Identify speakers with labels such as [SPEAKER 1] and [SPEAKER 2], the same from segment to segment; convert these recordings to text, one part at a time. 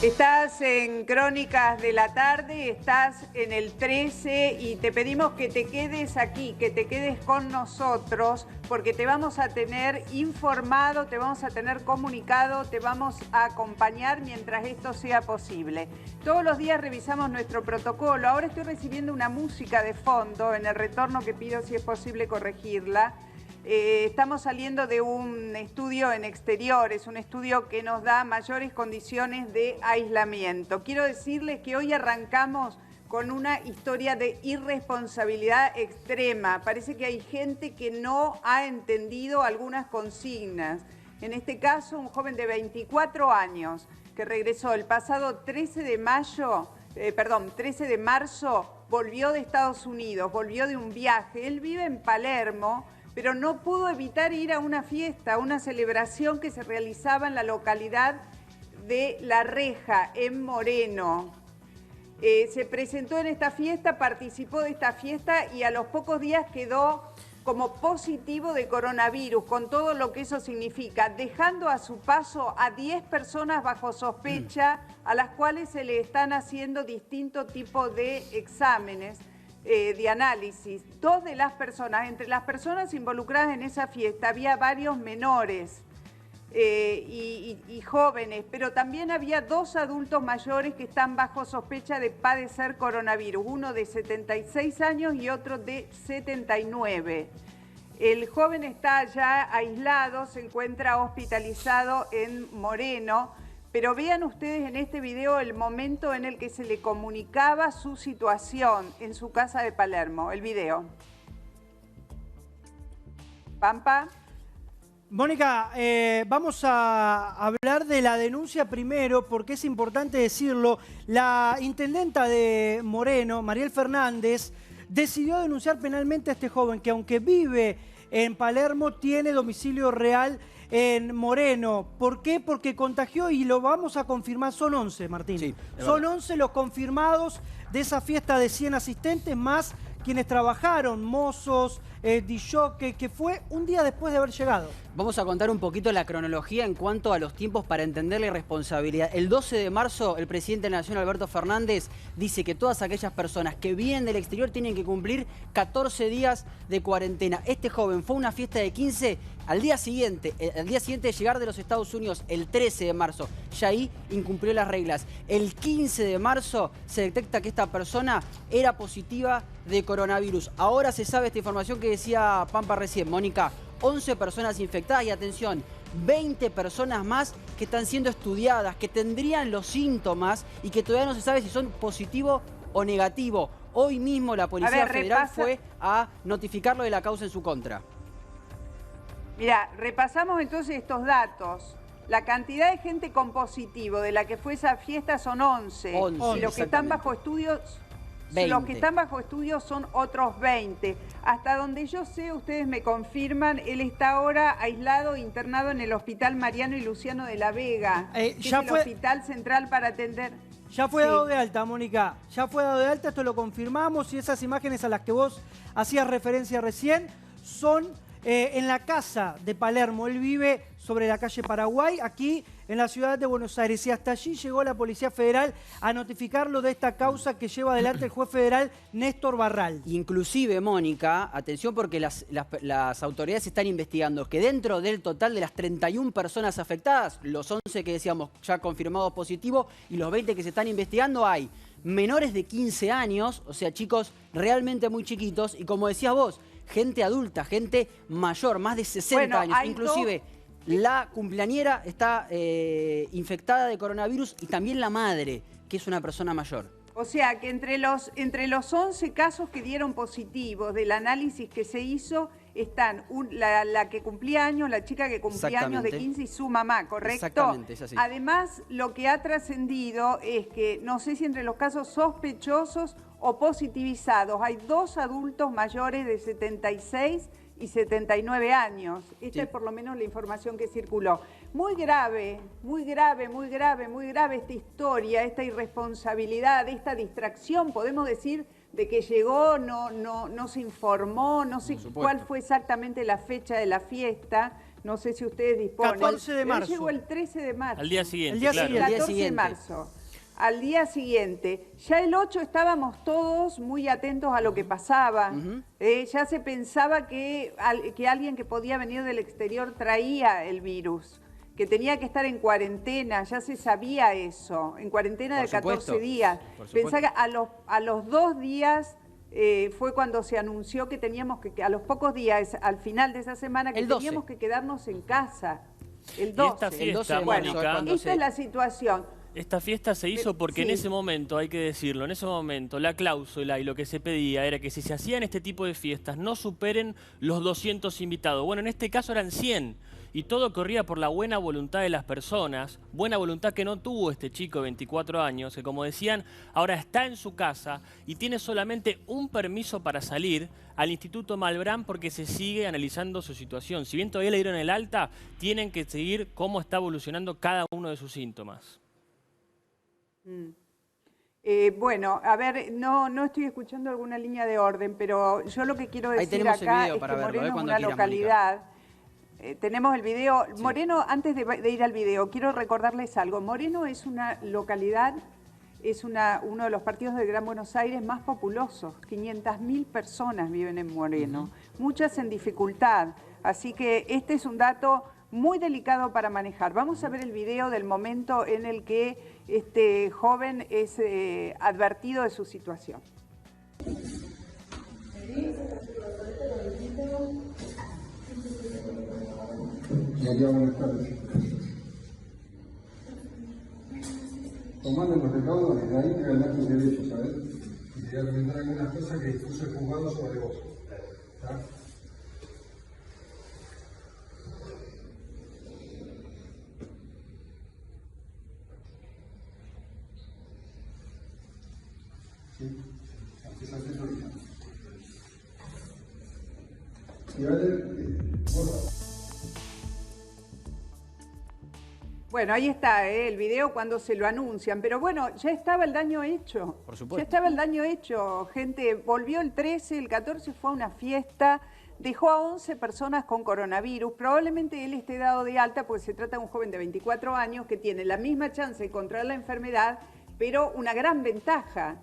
[SPEAKER 1] Estás en Crónicas de la Tarde, estás en el 13 y te pedimos que te quedes aquí, que te quedes con nosotros, porque te vamos a tener informado, te vamos a tener comunicado, te vamos a acompañar mientras esto sea posible. Todos los días revisamos nuestro protocolo. Ahora estoy recibiendo una música de fondo en el retorno que pido si es posible corregirla. Estamos saliendo de un estudio en exteriores, un estudio que nos da mayores condiciones de aislamiento. Quiero decirles que hoy arrancamos con una historia de irresponsabilidad extrema. Parece que hay gente que no ha entendido algunas consignas. En este caso, un joven de 24 años que regresó el pasado 13 de marzo, volvió de Estados Unidos, volvió de un viaje. Él vive en Palermo, pero no pudo evitar ir a una fiesta, una celebración que se realizaba en la localidad de La Reja, en Moreno. Se presentó en esta fiesta, participó de esta fiesta y a los pocos días quedó como positivo de coronavirus, con todo lo que eso significa, dejando a su paso a 10 personas bajo sospecha, a las cuales se le están haciendo distintos tipos de exámenes. De análisis. Dos de las personas, entre las personas involucradas en esa fiesta, había varios menores y jóvenes, pero también había dos adultos mayores que están bajo sospecha de padecer coronavirus, uno de 76 años y otro de 79. El joven está ya aislado, se encuentra hospitalizado en Moreno. Pero vean ustedes en este video el momento en el que se le comunicaba su situación en su casa de Palermo. El video. Pampa.
[SPEAKER 2] Mónica, vamos a hablar de la denuncia primero, porque es importante decirlo. La intendenta de Moreno, Mariel Fernández, decidió denunciar penalmente a este joven que, aunque vive en Palermo, tiene domicilio real en Moreno. ¿Por qué? Porque contagió, y lo vamos a confirmar, son 11, Martín. Sí, son 11 los confirmados de esa fiesta de 100 asistentes, más quienes trabajaron, mozos, disjockey, que fue un día después de haber llegado.
[SPEAKER 3] Vamos a contar un poquito la cronología en cuanto a los tiempos para entender la irresponsabilidad. El 12 de marzo, el presidente de la Nación, Alberto Fernández, dice que todas aquellas personas que vienen del exterior tienen que cumplir 14 días de cuarentena. Este joven fue a una fiesta de 15 al día siguiente de llegar de los Estados Unidos, el 13 de marzo. Ya ahí incumplió las reglas. El 15 de marzo se detecta que esta persona era positiva de coronavirus. Ahora se sabe esta información que decía Pampa recién, Mónica. 11 personas infectadas y, atención, 20 personas más que están siendo estudiadas, que tendrían los síntomas y que todavía no se sabe si son positivo o negativo. Hoy mismo la Policía Federal fue a notificarlo de la causa en su contra.
[SPEAKER 1] Mira, repasamos entonces estos datos. La cantidad de gente con positivo de la que fue esa fiesta son 11. Y los que están bajo estudios... 20. Los que están bajo estudio son otros 20. Hasta donde yo sé, ustedes me confirman, él está ahora aislado, internado en el Hospital Mariano y Luciano de la Vega, que es el hospital central para atender.
[SPEAKER 2] Ya fue dado de alta, Mónica. Ya fue dado de alta, esto lo confirmamos, y esas imágenes a las que vos hacías referencia recién son en la casa de Palermo. Él vive sobre la calle Paraguay, aquí en la ciudad de Buenos Aires. Y hasta allí llegó la Policía Federal a notificarlo de esta causa que lleva adelante el juez federal Néstor Barral.
[SPEAKER 3] Inclusive, Mónica, atención, porque las autoridades están investigando que dentro del total de las 31 personas afectadas, los 11 que decíamos ya confirmados positivos y los 20 que se están investigando, hay menores de 15 años, o sea, chicos realmente muy chiquitos, y como decías vos, gente adulta, gente mayor, más de 60 años, inclusive... La cumpleañera está infectada de coronavirus y también la madre, que es una persona mayor.
[SPEAKER 1] O sea que entre los 11 casos que dieron positivos del análisis que se hizo, están la que cumplía años, la chica que cumplía años de 15 y su mamá, ¿correcto?
[SPEAKER 3] Exactamente, es así.
[SPEAKER 1] Además, lo que ha trascendido es que, no sé si entre los casos sospechosos o positivizados, hay dos adultos mayores de 76 y 79 años. Esta es por lo menos la información que circuló. Muy grave, muy grave, muy grave, muy grave esta historia, esta irresponsabilidad, esta distracción, podemos decir, de que llegó, no se informó, no sé cuál fue exactamente la fecha de la fiesta. No sé si ustedes disponen.
[SPEAKER 2] 14 de
[SPEAKER 1] Él
[SPEAKER 2] marzo.
[SPEAKER 1] llegó el 13 de marzo.
[SPEAKER 4] Al día siguiente,
[SPEAKER 2] El día
[SPEAKER 4] claro.
[SPEAKER 2] siguiente.
[SPEAKER 1] 14 de marzo. Al día siguiente. Ya el 8 estábamos todos muy atentos a lo que pasaba. Ya se pensaba que alguien que podía venir del exterior traía el virus, que tenía que estar en cuarentena, ya se sabía eso, en cuarentena de 14 días. Pensá que a los 2 días fue cuando se anunció que teníamos que, a los pocos días, al final de esa semana, que teníamos que quedarnos en casa. El 12.
[SPEAKER 4] Y esta fiesta,
[SPEAKER 1] bueno,
[SPEAKER 4] Mónica,
[SPEAKER 1] esta es la situación.
[SPEAKER 4] esta fiesta se hizo porque en ese momento, hay que decirlo, en ese momento la cláusula y lo que se pedía era que si se hacían este tipo de fiestas no superen los 200 invitados. Bueno, en este caso eran 100 y todo corría por la buena voluntad de las personas, buena voluntad que no tuvo este chico de 24 años, que como decían, ahora está en su casa y tiene solamente un permiso para salir al Instituto Malbrán porque se sigue analizando su situación. Si bien todavía le dieron el alta, tienen que seguir cómo está evolucionando cada uno de sus síntomas.
[SPEAKER 1] Bueno, a ver, no estoy escuchando alguna línea de orden, pero yo lo que quiero decir acá es que Moreno es una localidad. Tenemos el video. Moreno, antes de ir al video, quiero recordarles algo. Moreno es una localidad, es uno de los partidos del Gran Buenos Aires más populosos. 500.000 personas viven en Moreno, muchas en dificultad. Así que este es un dato muy delicado para manejar. Vamos a ver el video del momento en el que este joven es advertido de su situación.
[SPEAKER 5] Buenas tardes. Tomando los recaudos, desde ahí te ganás tus derechos, ¿sabes? Y te voy a comentar algunas cosas que dispuso el juzgado sobre vos. ¿Está? ¿Sí? Antes haces ahorita. Y a ver,
[SPEAKER 1] Bueno, ahí está el video cuando se lo anuncian, pero bueno, ya estaba el daño hecho.
[SPEAKER 3] Por supuesto.
[SPEAKER 1] Ya estaba el daño hecho, gente. Volvió el 13, el 14 fue a una fiesta, dejó a 11 personas con coronavirus. Probablemente él esté dado de alta porque se trata de un joven de 24 años que tiene la misma chance de contraer la enfermedad, pero una gran ventaja,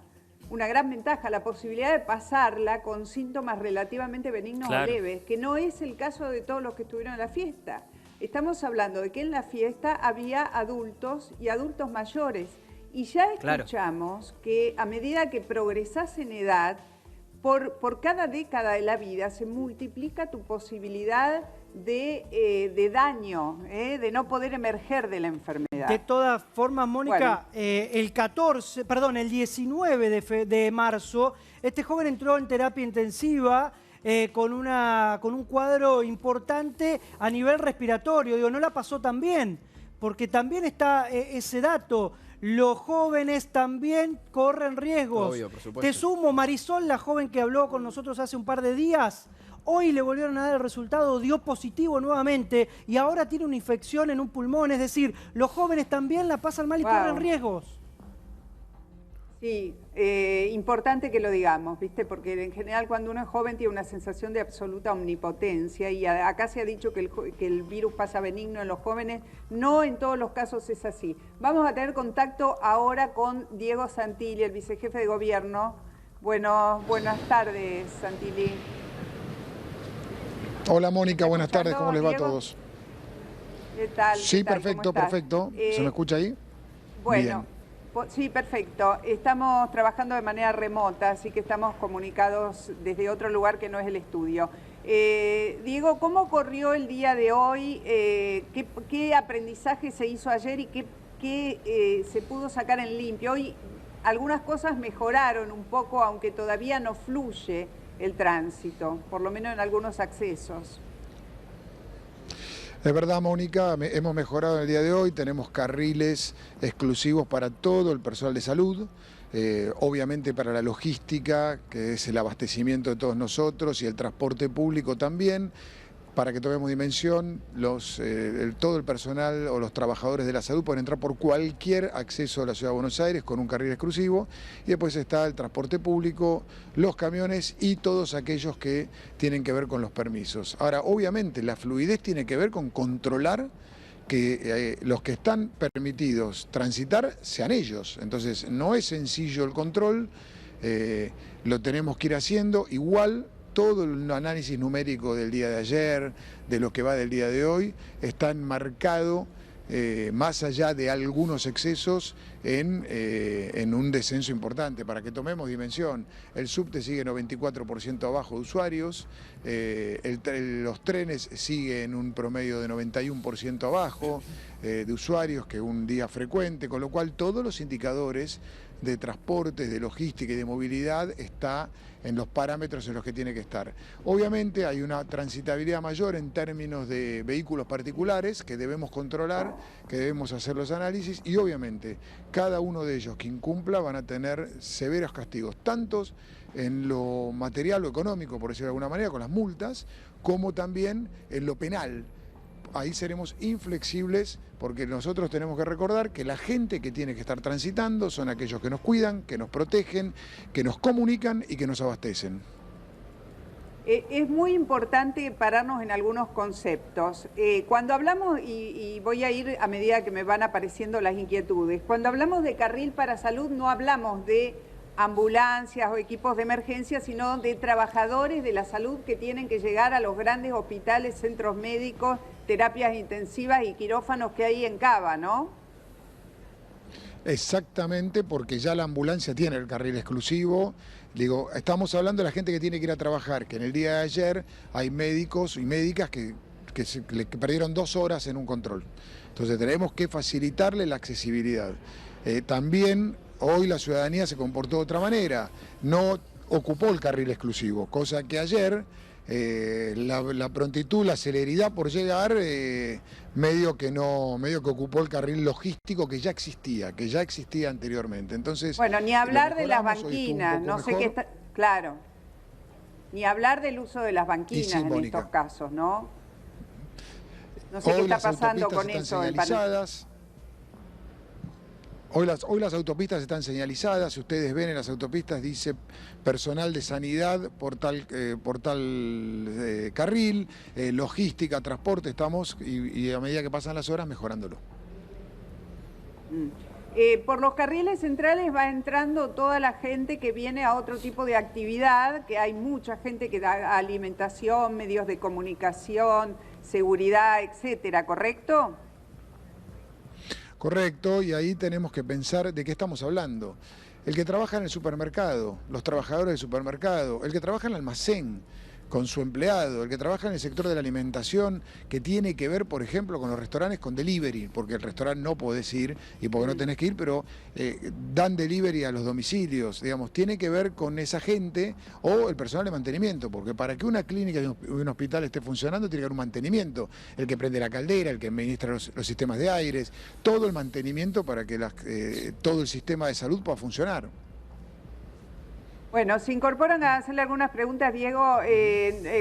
[SPEAKER 1] la posibilidad de pasarla con síntomas relativamente benignos o leves, que no es el caso de todos los que estuvieron en la fiesta. Estamos hablando de que en la fiesta había adultos y adultos mayores. Y ya escuchamos que a medida que progresás en edad, por cada década de la vida se multiplica tu posibilidad de daño, de no poder emerger de la enfermedad.
[SPEAKER 2] De todas formas, Mónica, bueno, el 19 de marzo, este joven entró en terapia intensiva con un cuadro importante a nivel respiratorio. Digo, no la pasó tan bien, porque también está ese dato. Los jóvenes también corren riesgos.
[SPEAKER 6] Obvio, por supuesto.
[SPEAKER 2] Te sumo, Marisol, la joven que habló con nosotros hace un par de días. Hoy le volvieron a dar el resultado, dio positivo nuevamente y ahora tiene una infección en un pulmón. Es decir, los jóvenes también la pasan mal y corren riesgos.
[SPEAKER 1] Sí, importante que lo digamos, ¿viste? Porque en general cuando uno es joven tiene una sensación de absoluta omnipotencia y acá se ha dicho que el virus pasa benigno en los jóvenes. No en todos los casos es así. Vamos a tener contacto ahora con Diego Santilli, el vicejefe de gobierno. Buenas tardes, Santilli.
[SPEAKER 5] Hola Mónica, buenas tardes, ¿cómo les va a todos?
[SPEAKER 1] ¿Qué tal?
[SPEAKER 5] Sí,
[SPEAKER 1] ¿Qué tal?
[SPEAKER 5] perfecto, perfecto. ¿Se me escucha ahí?
[SPEAKER 1] Bueno, sí, perfecto. Estamos trabajando de manera remota, así que estamos comunicados desde otro lugar que no es el estudio. Diego, ¿cómo corrió el día de hoy? ¿Qué aprendizaje se hizo ayer y qué se pudo sacar en limpio? Hoy algunas cosas mejoraron un poco, aunque todavía no fluye el tránsito, por lo menos en algunos accesos.
[SPEAKER 5] Es verdad, Mónica, hemos mejorado en el día de hoy, tenemos carriles exclusivos para todo el personal de salud, obviamente para la logística, que es el abastecimiento de todos nosotros, y el transporte público también.
[SPEAKER 6] Para que tomemos dimensión, todo el personal o los trabajadores de la salud pueden entrar por cualquier acceso a la Ciudad de Buenos Aires con un carril exclusivo, y después está el transporte público, los camiones y todos aquellos que tienen que ver con los permisos. Ahora, obviamente, la fluidez tiene que ver con controlar que los que están permitidos transitar sean ellos. Entonces, no es sencillo el control, lo tenemos que ir haciendo igual. Todo el análisis numérico del día de ayer, de lo que va del día de hoy, está enmarcado, más allá de algunos excesos, en un descenso importante. Para que tomemos dimensión, el subte sigue 94% abajo de usuarios, los trenes siguen en un promedio de 91% abajo de usuarios, que un día frecuente, con lo cual todos los indicadores de transportes, de logística y de movilidad está en los parámetros en los que tiene que estar. Obviamente hay una transitabilidad mayor en términos de vehículos particulares que debemos controlar, que debemos hacer los análisis, y obviamente cada uno de ellos que incumpla van a tener severos castigos, tantos en lo material o económico, por decirlo de alguna manera, con las multas, como también en lo penal. Ahí seremos inflexibles, porque nosotros tenemos que recordar que la gente que tiene que estar transitando son aquellos que nos cuidan, que nos protegen, que nos comunican y que nos abastecen.
[SPEAKER 1] Es muy importante pararnos en algunos conceptos. Cuando hablamos, y voy a ir a medida que me van apareciendo las inquietudes, cuando hablamos de carril para salud no hablamos de ambulancias o equipos de emergencia, sino de trabajadores de la salud que tienen que llegar a los grandes hospitales, centros médicos, terapias intensivas y quirófanos que hay en Cava, ¿no?
[SPEAKER 6] Exactamente, porque ya la ambulancia tiene el carril exclusivo. Digo, estamos hablando de la gente que tiene que ir a trabajar, que en el día de ayer hay médicos y médicas que perdieron 2 horas en un control. Entonces tenemos que facilitarle la accesibilidad. También hoy la ciudadanía se comportó de otra manera, no ocupó el carril exclusivo, cosa que ayer la prontitud, la celeridad por llegar, medio que ocupó el carril logístico que ya existía anteriormente. Entonces,
[SPEAKER 1] bueno, ni hablar de las banquinas, no sé qué está, claro, ni hablar del uso de las banquinas sí, en Mónica, estos casos, ¿no? No sé qué está pasando con eso.
[SPEAKER 6] Hoy las autopistas están señalizadas, si ustedes ven en las autopistas dice personal de sanidad por tal carril, logística, transporte, estamos y a medida que pasan las horas mejorándolo.
[SPEAKER 1] Por los carriles centrales va entrando toda la gente que viene a otro tipo de actividad, que hay mucha gente que da alimentación, medios de comunicación, seguridad, etcétera, ¿correcto?
[SPEAKER 6] Correcto, y ahí tenemos que pensar de qué estamos hablando. El que trabaja en el supermercado, los trabajadores del supermercado, el que trabaja en el almacén con su empleado, el que trabaja en el sector de la alimentación, que tiene que ver, por ejemplo, con los restaurantes con delivery, porque el restaurante no podés ir y porque no tenés que ir, pero dan delivery a los domicilios, digamos, tiene que ver con esa gente, o el personal de mantenimiento, porque para que una clínica y un hospital esté funcionando tiene que haber un mantenimiento, el que prende la caldera, el que administra los sistemas de aires, todo el mantenimiento para que todo el sistema de salud pueda funcionar.
[SPEAKER 1] Bueno, se incorporan a hacerle algunas preguntas, Diego,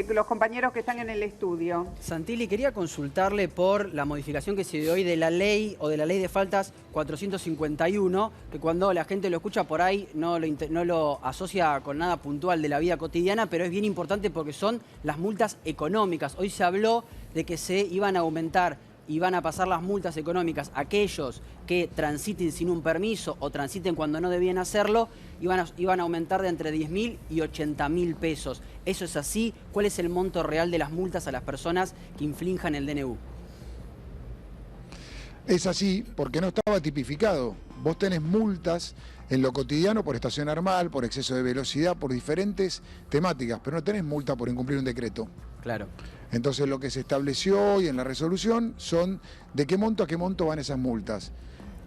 [SPEAKER 1] los compañeros que están en el estudio.
[SPEAKER 3] Santilli, quería consultarle por la modificación que se dio hoy de la ley o de la ley de faltas 451, que cuando la gente lo escucha por ahí no lo asocia con nada puntual de la vida cotidiana, pero es bien importante porque son las multas económicas. Hoy se habló de que se iban a aumentar y van a pasar las multas económicas a aquellos que transiten sin un permiso o transiten cuando no debían hacerlo, iban a aumentar de entre 10.000 y 80.000 pesos. ¿Eso es así? ¿Cuál es el monto real de las multas a las personas que infrinjan el DNU?
[SPEAKER 6] Es así porque no estaba tipificado. Vos tenés multas en lo cotidiano por estacionar mal, por exceso de velocidad, por diferentes temáticas, pero no tenés multa por incumplir un decreto.
[SPEAKER 3] Claro.
[SPEAKER 6] Entonces lo que se estableció hoy en la resolución son de qué monto a qué monto van esas multas.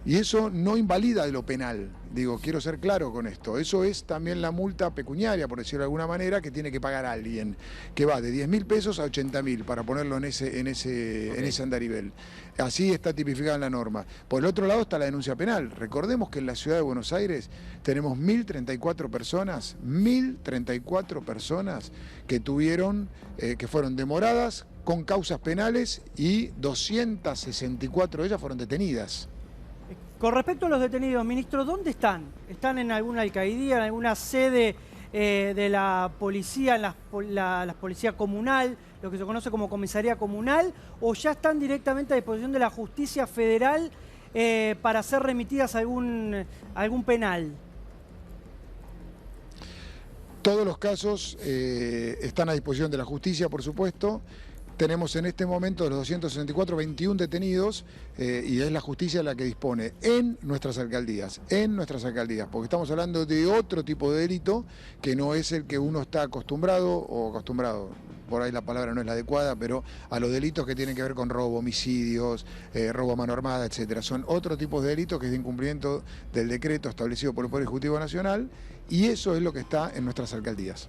[SPEAKER 6] Y eso no invalida de lo penal, digo, quiero ser claro con esto. Eso es también la multa pecuniaria, por decirlo de alguna manera, que tiene que pagar alguien, que va de 10.000 pesos a 80.000, para ponerlo en ese andarivel. Así está tipificada en la norma. Por el otro lado está la denuncia penal. Recordemos que en la ciudad de Buenos Aires tenemos 1.034 personas que fueron demoradas con causas penales y 264 de ellas fueron detenidas.
[SPEAKER 2] Con respecto a los detenidos, ministro, ¿dónde están? ¿Están en alguna alcaldía, en alguna sede de la policía, en la policía comunal, lo que se conoce como comisaría comunal, o ya están directamente a disposición de la justicia federal para ser remitidas a algún penal?
[SPEAKER 6] Todos los casos están a disposición de la justicia, por supuesto. Tenemos en este momento de los 264, 21 detenidos y es la justicia la que dispone en nuestras alcaldías, porque estamos hablando de otro tipo de delito que no es el que uno está acostumbrado, por ahí la palabra no es la adecuada, pero a los delitos que tienen que ver con robo, homicidios, robo a mano armada, etcétera. Son otro tipo de delitos que es de incumplimiento del decreto establecido por el Poder Ejecutivo Nacional y eso es lo que está en nuestras alcaldías.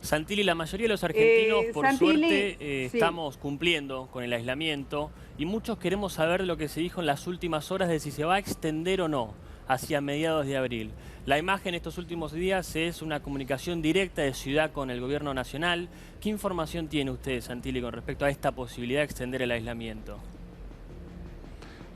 [SPEAKER 4] Santilli, la mayoría de los argentinos, por
[SPEAKER 1] Santilli,
[SPEAKER 4] suerte,
[SPEAKER 1] sí.
[SPEAKER 4] estamos cumpliendo con el aislamiento y muchos queremos saber lo que se dijo en las últimas horas de si se va a extender o no hacia mediados de abril. La imagen estos últimos días es una comunicación directa de Ciudad con el Gobierno Nacional. ¿Qué información tiene usted, Santilli, con respecto a esta posibilidad de extender el aislamiento?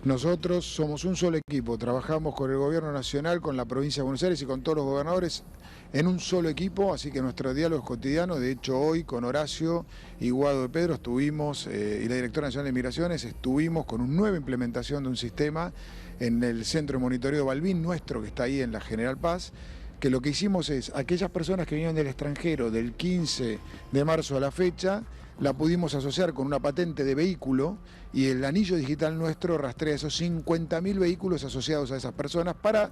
[SPEAKER 6] Nosotros somos un solo equipo, trabajamos con el Gobierno Nacional, con la provincia de Buenos Aires y con todos los gobernadores en un solo equipo, así que nuestro diálogo es cotidiano. De hecho, hoy con Horacio y Guado de Pedro estuvimos, y la Directora Nacional de Migraciones, estuvimos con una nueva implementación de un sistema en el Centro de Monitoreo Balbín, nuestro, que está ahí en la General Paz, que lo que hicimos es, aquellas personas que vinieron del extranjero del 15 de marzo a la fecha, la pudimos asociar con una patente de vehículo y el anillo digital nuestro rastrea esos 50.000 vehículos asociados a esas personas para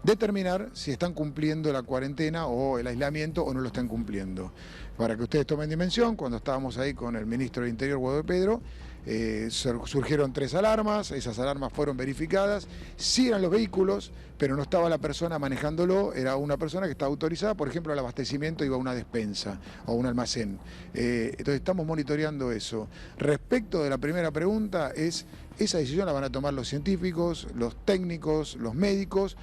[SPEAKER 6] determinar si están cumpliendo la cuarentena o el aislamiento o no lo están cumpliendo. Para que ustedes tomen dimensión, cuando estábamos ahí con el ministro del Interior, Guado de Pedro, surgieron 3 alarmas, esas alarmas fueron verificadas, sí eran los vehículos, pero no estaba la persona manejándolo, era una persona que estaba autorizada, por ejemplo, al abastecimiento iba a una despensa o a un almacén. Entonces estamos monitoreando eso. Respecto de la primera pregunta, esa decisión la van a tomar los científicos, los técnicos, los médicos,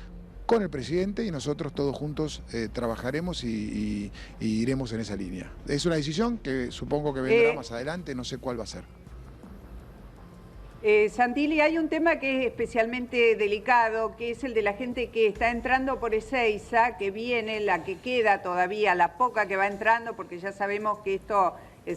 [SPEAKER 6] con el presidente y nosotros todos juntos trabajaremos y iremos en esa línea. Es una decisión que supongo que vendrá más adelante, no sé cuál va a ser.
[SPEAKER 1] Santilli, hay un tema que es especialmente delicado, que es el de la gente que está entrando por Ezeiza, que viene, la que queda todavía, la poca que va entrando, porque ya sabemos que esto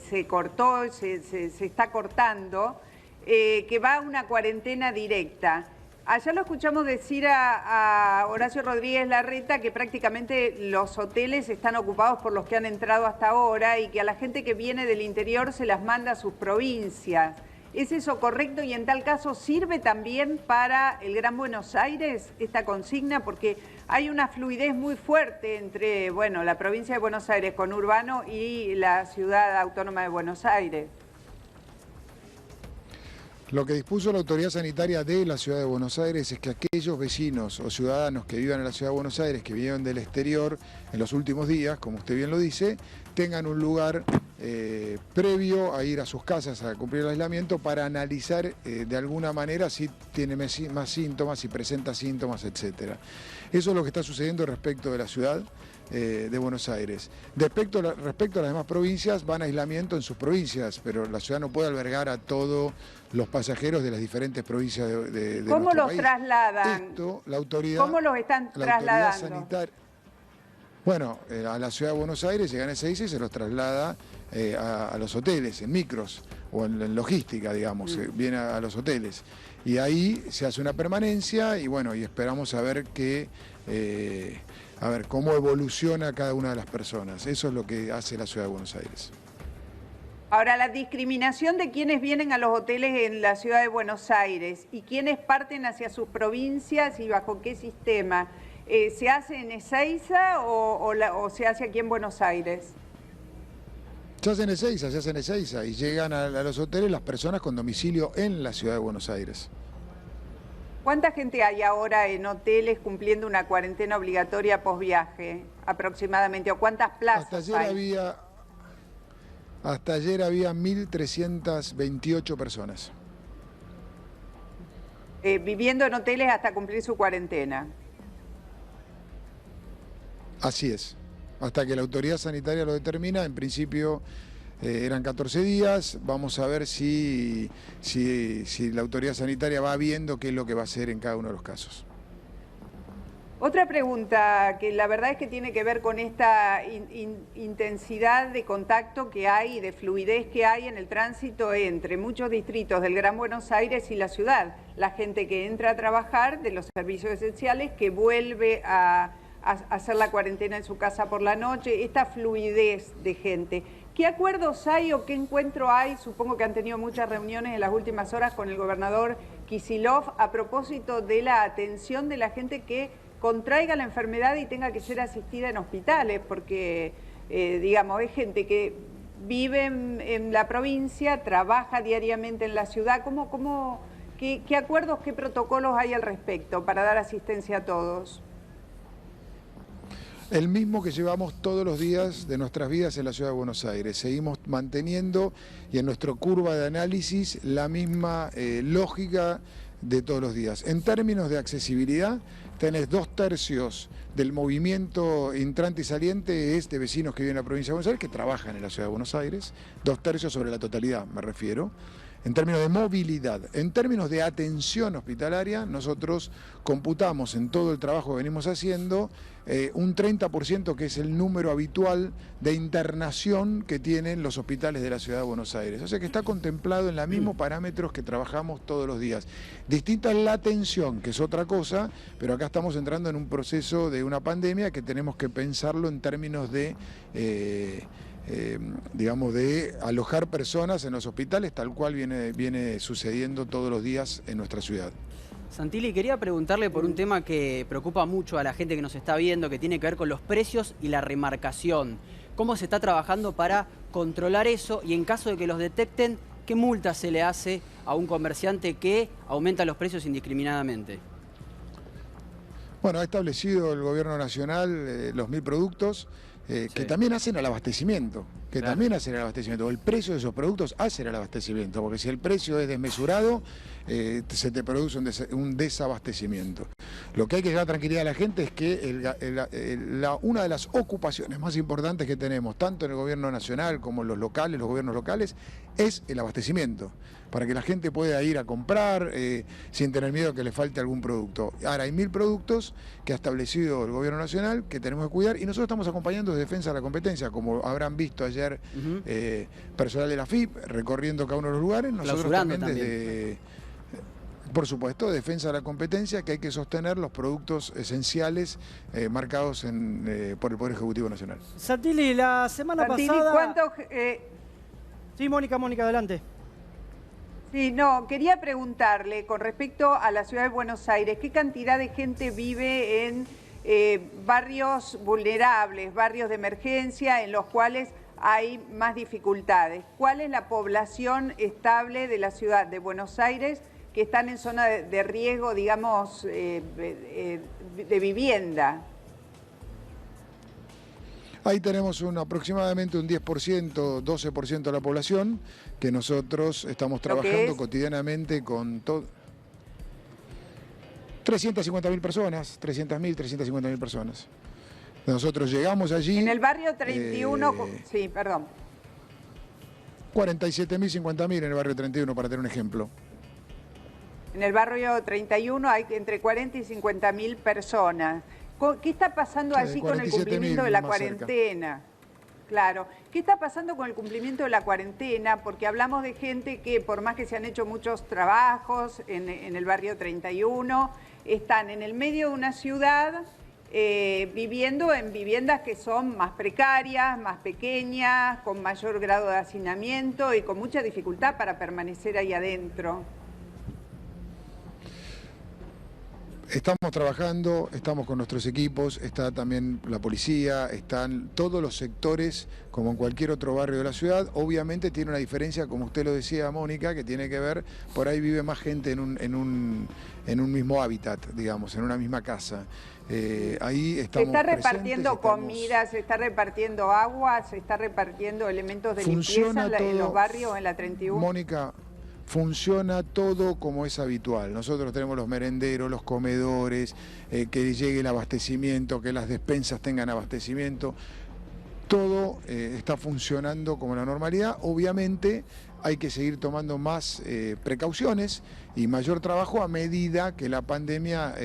[SPEAKER 1] se cortó, se está cortando, que va a una cuarentena directa. Ayer lo escuchamos decir a Horacio Rodríguez Larreta que prácticamente los hoteles están ocupados por los que han entrado hasta ahora y que a la gente que viene del interior se las manda a sus provincias. ¿Es eso correcto? Y en tal caso, ¿sirve también para el Gran Buenos Aires esta consigna? Porque hay una fluidez muy fuerte entre, bueno, la provincia de Buenos Aires con Urbano y la ciudad autónoma de Buenos Aires.
[SPEAKER 6] Lo que dispuso la autoridad sanitaria de la Ciudad de Buenos Aires es que aquellos vecinos o ciudadanos que vivan en la Ciudad de Buenos Aires, que vinieron del exterior en los últimos días, como usted bien lo dice, tengan un lugar previo a ir a sus casas a cumplir el aislamiento para analizar de alguna manera si tiene más síntomas, si presenta síntomas, etc. Eso es lo que está sucediendo respecto de la ciudad de Buenos Aires. Respecto a las demás provincias, van a aislamiento en sus provincias, pero la ciudad no puede albergar a todos los pasajeros de las diferentes provincias de
[SPEAKER 1] ¿Cómo
[SPEAKER 6] nuestro
[SPEAKER 1] los
[SPEAKER 6] país.
[SPEAKER 1] trasladan?
[SPEAKER 6] Esto, la autoridad,
[SPEAKER 1] ¿Cómo los están
[SPEAKER 6] la
[SPEAKER 1] trasladando?
[SPEAKER 6] autoridad sanitaria. Bueno, a la Ciudad de Buenos Aires llegan a Ezeiza y se los traslada a los hoteles, en micros o en logística, digamos, viene a los hoteles. Y ahí se hace una permanencia y bueno, y esperamos a ver cómo evoluciona cada una de las personas. Eso es lo que hace la Ciudad de Buenos Aires.
[SPEAKER 1] Ahora, la discriminación de quienes vienen a los hoteles en la Ciudad de Buenos Aires y quienes parten hacia sus provincias y bajo qué sistema, ¿se hace en Ezeiza o se hace aquí en Buenos Aires?
[SPEAKER 6] Se hace en Ezeiza y llegan a los hoteles las personas con domicilio en la Ciudad de Buenos Aires.
[SPEAKER 1] ¿Cuánta gente hay ahora en hoteles cumpliendo una cuarentena obligatoria posviaje aproximadamente? ¿O cuántas plazas hay?
[SPEAKER 6] Hasta ayer había 1.328 personas.
[SPEAKER 1] Viviendo en hoteles hasta cumplir su cuarentena.
[SPEAKER 6] Así es. Hasta que la autoridad sanitaria lo determina, en principio eran 14 días, vamos a ver si la autoridad sanitaria va viendo qué es lo que va a hacer en cada uno de los casos.
[SPEAKER 1] Otra pregunta que la verdad es que tiene que ver con esta intensidad de contacto que hay y de fluidez que hay en el tránsito entre muchos distritos del Gran Buenos Aires y la ciudad. La gente que entra a trabajar de los servicios esenciales, que vuelve a hacer la cuarentena en su casa por la noche, esta fluidez de gente. ¿Qué acuerdos hay o qué encuentro hay? Supongo que han tenido muchas reuniones en las últimas horas con el gobernador Kicillof a propósito de la atención de la gente que contraiga la enfermedad y tenga que ser asistida en hospitales, porque, digamos, es gente que vive en la provincia, trabaja diariamente en la ciudad. ¿Qué acuerdos, qué protocolos hay al respecto para dar asistencia a todos?
[SPEAKER 6] El mismo que llevamos todos los días de nuestras vidas en la ciudad de Buenos Aires. Seguimos manteniendo, y en nuestra curva de análisis, la misma lógica de todos los días. En términos de accesibilidad, tenés 2/3 del movimiento entrante y saliente es de vecinos que viven en la provincia de Buenos Aires, que trabajan en la ciudad de Buenos Aires, 2/3 sobre la totalidad, me refiero. En términos de movilidad, en términos de atención hospitalaria, nosotros computamos en todo el trabajo que venimos haciendo un 30%, que es el número habitual de internación que tienen los hospitales de la ciudad de Buenos Aires. O sea que está contemplado en los mismos parámetros que trabajamos todos los días. Distinta es la atención, que es otra cosa, pero acá estamos entrando en un proceso de una pandemia que tenemos que pensarlo en términos de... digamos, de alojar personas en los hospitales, tal cual viene sucediendo todos los días en nuestra ciudad.
[SPEAKER 3] Santilli, quería preguntarle por un tema que preocupa mucho a la gente que nos está viendo, que tiene que ver con los precios y la remarcación. ¿Cómo se está trabajando para controlar eso? Y en caso de que los detecten, ¿qué multa se le hace a un comerciante que aumenta los precios indiscriminadamente?
[SPEAKER 6] Bueno, ha establecido el Gobierno Nacional los 1000 productos, que también hacen al abastecimiento, El precio de esos productos hace el abastecimiento, porque si el precio es desmesurado, se te produce un desabastecimiento. Lo que hay que dar tranquilidad a la gente es que una de las ocupaciones más importantes que tenemos, tanto en el Gobierno Nacional como en los gobiernos locales, es el abastecimiento, para que la gente pueda ir a comprar sin tener miedo que le falte algún producto. Ahora, hay 1000 productos que ha establecido el Gobierno Nacional que tenemos que cuidar, y nosotros estamos acompañando desde Defensa de la Competencia, como habrán visto ayer personal de la FIP recorriendo cada uno de los lugares. Nosotros también. Por supuesto, Defensa de la Competencia, que hay que sostener los productos esenciales marcados por el Poder Ejecutivo Nacional.
[SPEAKER 2] Santilli, la semana pasada... Sí, Mónica, adelante.
[SPEAKER 1] Sí, no, quería preguntarle con respecto a la ciudad de Buenos Aires, ¿qué cantidad de gente vive en barrios vulnerables, barrios de emergencia en los cuales hay más dificultades? ¿Cuál es la población estable de la ciudad de Buenos Aires que están en zona de riesgo, digamos, de vivienda?
[SPEAKER 6] Ahí tenemos aproximadamente un 10%, 12% de la población, que nosotros estamos trabajando cotidianamente con todo. 350.000 personas, 350.000 personas. Nosotros llegamos allí...
[SPEAKER 1] En el barrio 31, sí, perdón.
[SPEAKER 6] 47.000, 50.000 en el barrio 31, para tener un ejemplo.
[SPEAKER 1] En el barrio 31 hay entre 40 y 50.000 personas. ¿Qué está pasando allí con el cumplimiento de la cuarentena? Claro. ¿Qué está pasando con el cumplimiento de la cuarentena? Porque hablamos de gente que, por más que se han hecho muchos trabajos en el barrio 31, están en el medio de una ciudad viviendo en viviendas que son más precarias, más pequeñas, con mayor grado de hacinamiento y con mucha dificultad para permanecer ahí adentro.
[SPEAKER 6] Estamos trabajando, estamos con nuestros equipos, está también la policía, están todos los sectores, como en cualquier otro barrio de la ciudad. Obviamente tiene una diferencia, como usted lo decía, Mónica, que tiene que ver, por ahí vive más gente en un mismo hábitat, digamos, en una misma casa. Ahí estamos.
[SPEAKER 1] ¿Se está repartiendo comida, se está repartiendo agua, se está repartiendo elementos de limpieza en los barrios, en la 31?
[SPEAKER 6] Mónica, funciona todo como es habitual. Nosotros tenemos los merenderos, los comedores, que llegue el abastecimiento, que las despensas tengan abastecimiento. todo está funcionando como la normalidad. Obviamente hay que seguir tomando más precauciones y mayor trabajo a medida que la pandemia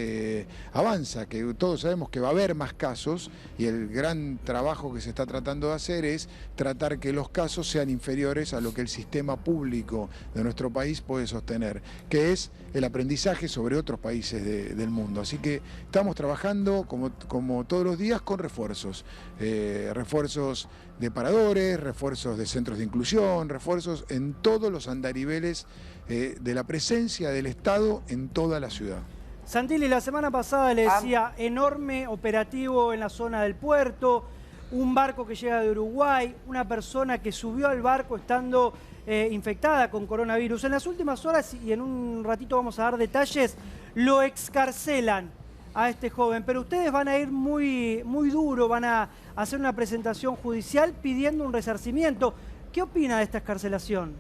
[SPEAKER 6] avanza, que todos sabemos que va a haber más casos y el gran trabajo que se está tratando de hacer es tratar que los casos sean inferiores a lo que el sistema público de nuestro país puede sostener, que es el aprendizaje sobre otros países del mundo. Así que estamos trabajando como todos los días con refuerzos, refuerzos de paradores, refuerzos de centros de inclusión, refuerzos en todos los andariveles de la presencia del Estado en toda la ciudad.
[SPEAKER 2] Santilli, la semana pasada le decía, enorme operativo en la zona del puerto, un barco que llega de Uruguay, una persona que subió al barco estando infectada con coronavirus. En las últimas horas, y en un ratito vamos a dar detalles, lo excarcelan a este joven, pero ustedes van a ir muy duro, van a hacer una presentación judicial pidiendo un resarcimiento. ¿Qué opina de esta excarcelación?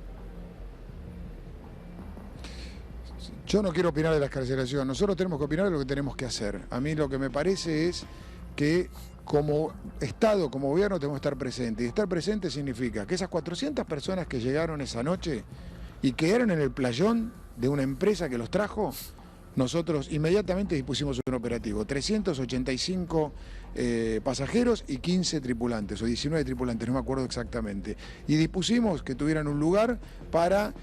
[SPEAKER 6] Yo no quiero opinar de la excarcelación, nosotros tenemos que opinar de lo que tenemos que hacer. A mí lo que me parece es que como Estado, como gobierno, tenemos que estar presentes. Y estar presente significa que esas 400 personas que llegaron esa noche y quedaron en el playón de una empresa que los trajo, nosotros inmediatamente dispusimos un operativo, 385 pasajeros y 15 tripulantes, o 19 tripulantes, no me acuerdo exactamente. Y dispusimos que tuvieran un lugar para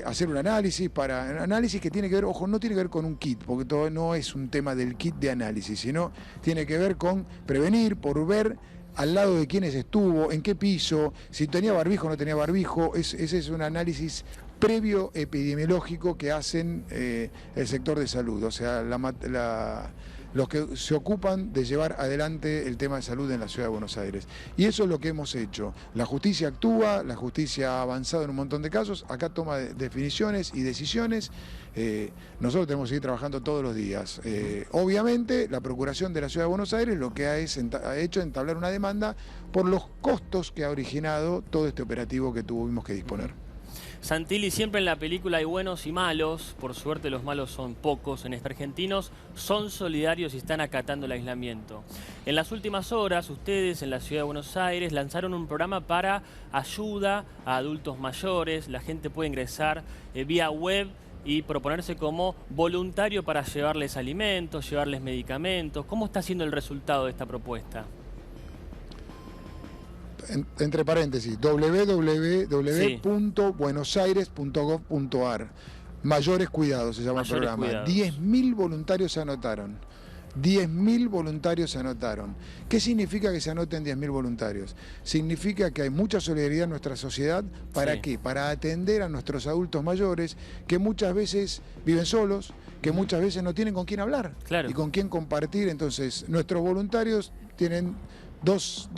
[SPEAKER 6] hacer un análisis que tiene que ver, ojo, no tiene que ver con un kit, porque todo no es un tema del kit de análisis, sino tiene que ver con prevenir, por ver al lado de quiénes estuvo, en qué piso, si tenía barbijo o no tenía barbijo. Ese es un análisis previo epidemiológico que hacen el sector de salud, o sea, los que se ocupan de llevar adelante el tema de salud en la Ciudad de Buenos Aires. Y eso es lo que hemos hecho. La justicia actúa, la justicia ha avanzado en un montón de casos, acá toma definiciones y decisiones. Nosotros tenemos que seguir trabajando todos los días. Obviamente, la Procuración de la Ciudad de Buenos Aires lo que ha hecho es entablar una demanda por los costos que ha originado todo este operativo que tuvimos que disponer.
[SPEAKER 4] Santilli, siempre en la película hay buenos y malos, por suerte los malos son pocos. En argentinos son solidarios y están acatando el aislamiento. En las últimas horas, ustedes en la Ciudad de Buenos Aires lanzaron un programa para ayuda a adultos mayores. La gente puede ingresar vía web y proponerse como voluntario para llevarles alimentos, llevarles medicamentos. ¿Cómo está siendo el resultado de esta propuesta?
[SPEAKER 6] Entre paréntesis, www.buenosaires.gov.ar. Mayores Cuidados se llama el programa. 10.000 voluntarios se anotaron. 10.000 voluntarios se anotaron. ¿Qué significa que se anoten 10.000 voluntarios? Significa que hay mucha solidaridad en nuestra sociedad. ¿Para qué? Para atender a nuestros adultos mayores que muchas veces viven solos, que muchas veces no tienen con quién hablar y con quién compartir. Entonces, nuestros voluntarios tienen dos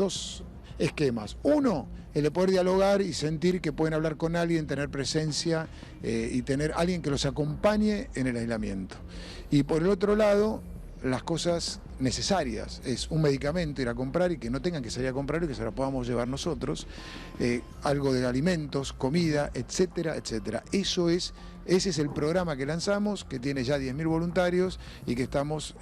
[SPEAKER 6] esquemas. Uno, el de poder dialogar y sentir que pueden hablar con alguien, tener presencia y tener alguien que los acompañe en el aislamiento. Y por el otro lado, las cosas necesarias, es un medicamento, ir a comprar y que no tengan que salir a comprarlo y que se lo podamos llevar nosotros, algo de alimentos, comida, etcétera, etcétera. Ese es el programa que lanzamos, que tiene ya 10.000 voluntarios y que estamos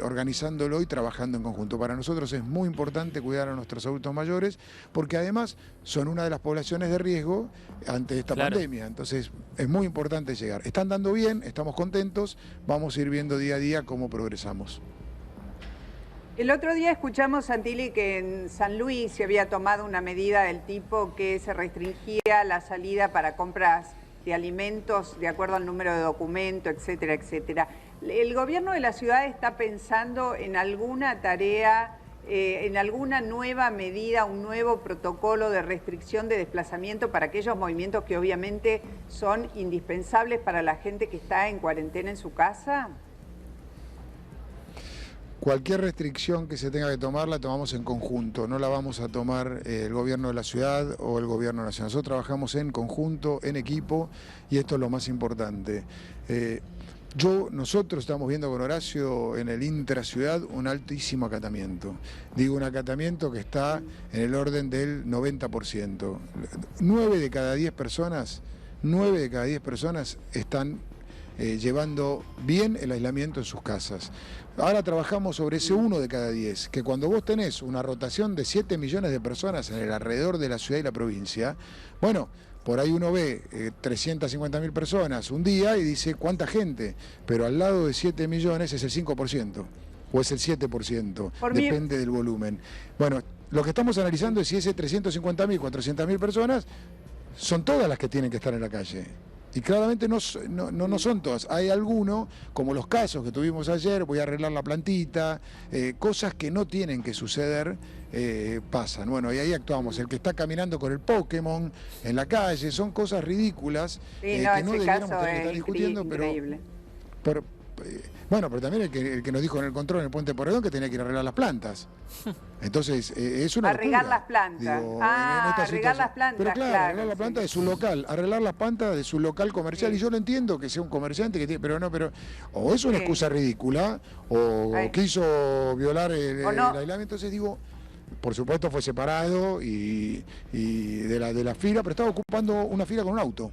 [SPEAKER 6] organizándolo y trabajando en conjunto. Para nosotros es muy importante cuidar a nuestros adultos mayores porque además son una de las poblaciones de riesgo ante esta pandemia. Entonces es muy importante llegar. Están dando bien, estamos contentos, vamos a ir viendo día a día cómo progresamos.
[SPEAKER 1] El otro día escuchamos, Santilli, que en San Luis se había tomado una medida del tipo que se restringía la salida para compras de alimentos de acuerdo al número de documento, etcétera, etcétera. ¿El gobierno de la ciudad está pensando en alguna tarea, en alguna nueva medida, un nuevo protocolo de restricción de desplazamiento para aquellos movimientos que obviamente son indispensables para la gente que está en cuarentena en su casa?
[SPEAKER 6] Cualquier restricción que se tenga que tomar la tomamos en conjunto, no la vamos a tomar el gobierno de la ciudad o el gobierno nacional. Nosotros trabajamos en conjunto, en equipo, y esto es lo más importante. Nosotros estamos viendo con Horacio en el intraciudad un altísimo acatamiento. Digo, un acatamiento que está en el orden del 90%. 9 de cada 10 personas están llevando bien el aislamiento en sus casas. Ahora trabajamos sobre ese 1 de cada 10, que cuando vos tenés una rotación de 7 millones de personas en el alrededor de la ciudad y la provincia, bueno, por ahí uno ve 350.000 personas un día y dice ¿cuánta gente? Pero al lado de 7 millones es el 5% o es el 7%, depende del volumen. Bueno, lo que estamos analizando es si ese 350.000, 400.000 personas son todas las que tienen que estar en la calle. Y claramente no son todas. Hay algunos, como los casos que tuvimos ayer, voy a arreglar la plantita, cosas que no tienen que suceder, pasan. Bueno, y ahí actuamos. El que está caminando con el Pokémon en la calle, son cosas ridículas que no deberíamos tener que estar discutiendo, pero bueno, pero también el que nos dijo en el control en el Puente Porredón que tenía que ir a arreglar las plantas. Entonces, es una locura.
[SPEAKER 1] Arreglar las plantas.
[SPEAKER 6] Digo,
[SPEAKER 1] arreglar las plantas.
[SPEAKER 6] Pero claro, arreglar la planta de su local, arreglar las plantas de su local comercial. Sí. Y yo lo entiendo que sea un comerciante que tiene, pero o es una excusa ridícula, o quiso violar el aislamiento. Entonces digo, por supuesto fue separado y de la fila, pero estaba ocupando una fila con un auto.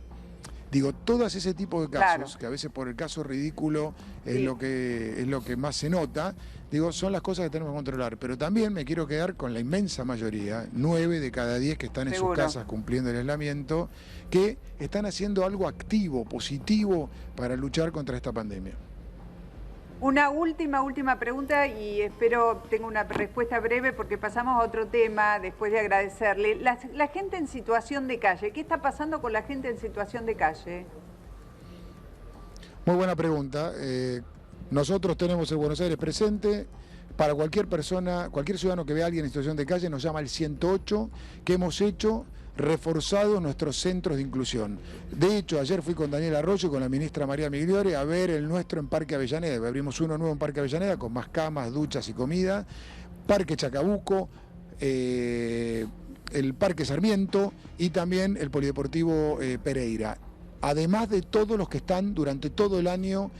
[SPEAKER 6] Digo, todas ese tipo de casos, que a veces por el caso ridículo es lo que más se nota, digo, son las cosas que tenemos que controlar. Pero también me quiero quedar con la inmensa mayoría, 9 de cada 10 que están en sus casas cumpliendo el aislamiento, que están haciendo algo activo, positivo, para luchar contra esta pandemia.
[SPEAKER 1] Una última pregunta y espero tenga una respuesta breve porque pasamos a otro tema después de agradecerle. La gente en situación de calle, ¿qué está pasando con la gente en situación de calle?
[SPEAKER 6] Muy buena pregunta. Nosotros tenemos el Buenos Aires presente. Para cualquier persona, cualquier ciudadano que vea a alguien en situación de calle nos llama al 108, que hemos hecho reforzado nuestros centros de inclusión. De hecho, ayer fui con Daniel Arroyo y con la ministra María Migliore a ver el nuestro en Parque Avellaneda. Abrimos uno nuevo en Parque Avellaneda con más camas, duchas y comida. Parque Chacabuco, el Parque Sarmiento y también el Polideportivo Pereira. Además de todos los que están durante todo el año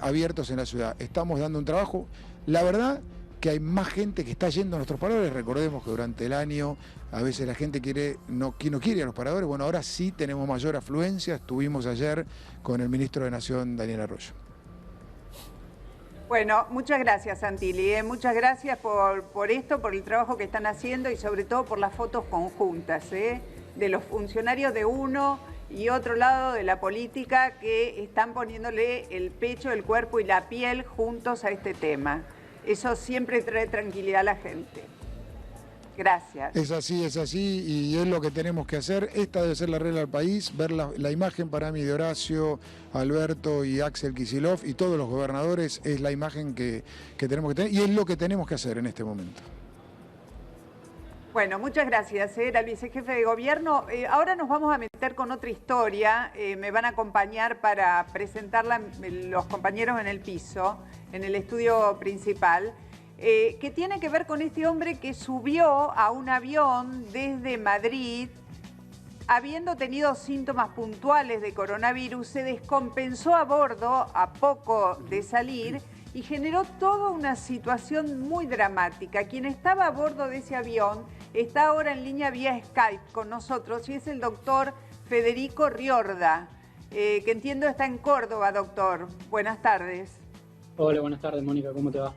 [SPEAKER 6] abiertos en la ciudad. Estamos dando un trabajo, la verdad, que hay más gente que está yendo a nuestros paradores. Recordemos que durante el año a veces la gente no quiere ir a los paradores. Bueno, ahora sí tenemos mayor afluencia. Estuvimos ayer con el ministro de Nación, Daniel Arroyo.
[SPEAKER 1] Bueno, muchas gracias, Santilli. Muchas gracias por esto, por el trabajo que están haciendo y sobre todo por las fotos conjuntas de los funcionarios de uno y otro lado de la política que están poniéndole el pecho, el cuerpo y la piel juntos a este tema. Eso siempre trae tranquilidad a la gente. Gracias.
[SPEAKER 6] Es así y es lo que tenemos que hacer. Esta debe ser la regla del país, ver la imagen para mí de Horacio, Alberto y Axel Kicillof y todos los gobernadores es la imagen que tenemos que tener y es lo que tenemos que hacer en este momento.
[SPEAKER 1] Bueno, muchas gracias. Era el vicejefe de gobierno. Ahora nos vamos a meter con otra historia. Me van a acompañar para presentarla los compañeros en el piso, en el estudio principal, que tiene que ver con este hombre que subió a un avión desde Madrid, habiendo tenido síntomas puntuales de coronavirus, se descompensó a bordo a poco de salir y generó toda una situación muy dramática. Quien estaba a bordo de ese avión está ahora en línea vía Skype con nosotros y es el doctor Federico Riorda, que entiendo está en Córdoba, doctor. Buenas tardes.
[SPEAKER 7] Hola, buenas tardes, Mónica, ¿cómo te va?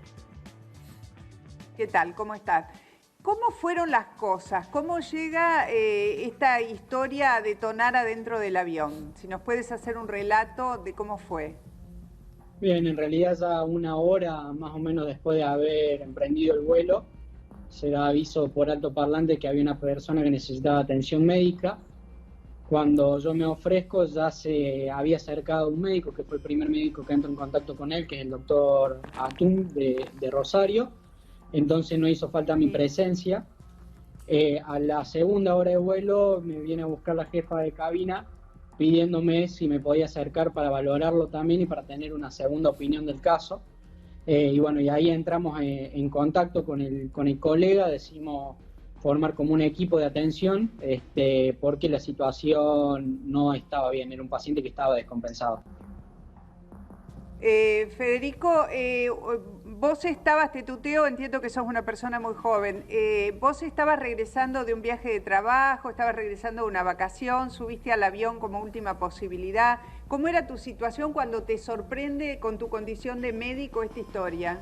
[SPEAKER 1] ¿Qué tal? ¿Cómo estás? ¿Cómo fueron las cosas? ¿Cómo llega esta historia a detonar adentro del avión? Si nos puedes hacer un relato de cómo fue.
[SPEAKER 7] Bien, en realidad ya una hora más o menos después de haber emprendido el vuelo, se da aviso por altoparlante que había una persona que necesitaba atención médica. Cuando yo me ofrezco ya se había acercado un médico, que fue el primer médico que entró en contacto con él, que es el doctor Atún de Rosario. Entonces no hizo falta mi presencia. A la segunda hora de vuelo me viene a buscar la jefa de cabina pidiéndome si me podía acercar para valorarlo también y para tener una segunda opinión del caso. Y bueno, y ahí entramos en contacto con el colega, decidimos formar como un equipo de atención porque la situación no estaba bien, era un paciente que estaba descompensado.
[SPEAKER 1] Federico, vos estabas, te tuteo, entiendo que sos una persona muy joven, vos estabas regresando de un viaje de trabajo, estabas regresando de una vacación, subiste al avión como última posibilidad. ¿Cómo era tu situación cuando te sorprende con tu condición de médico esta historia?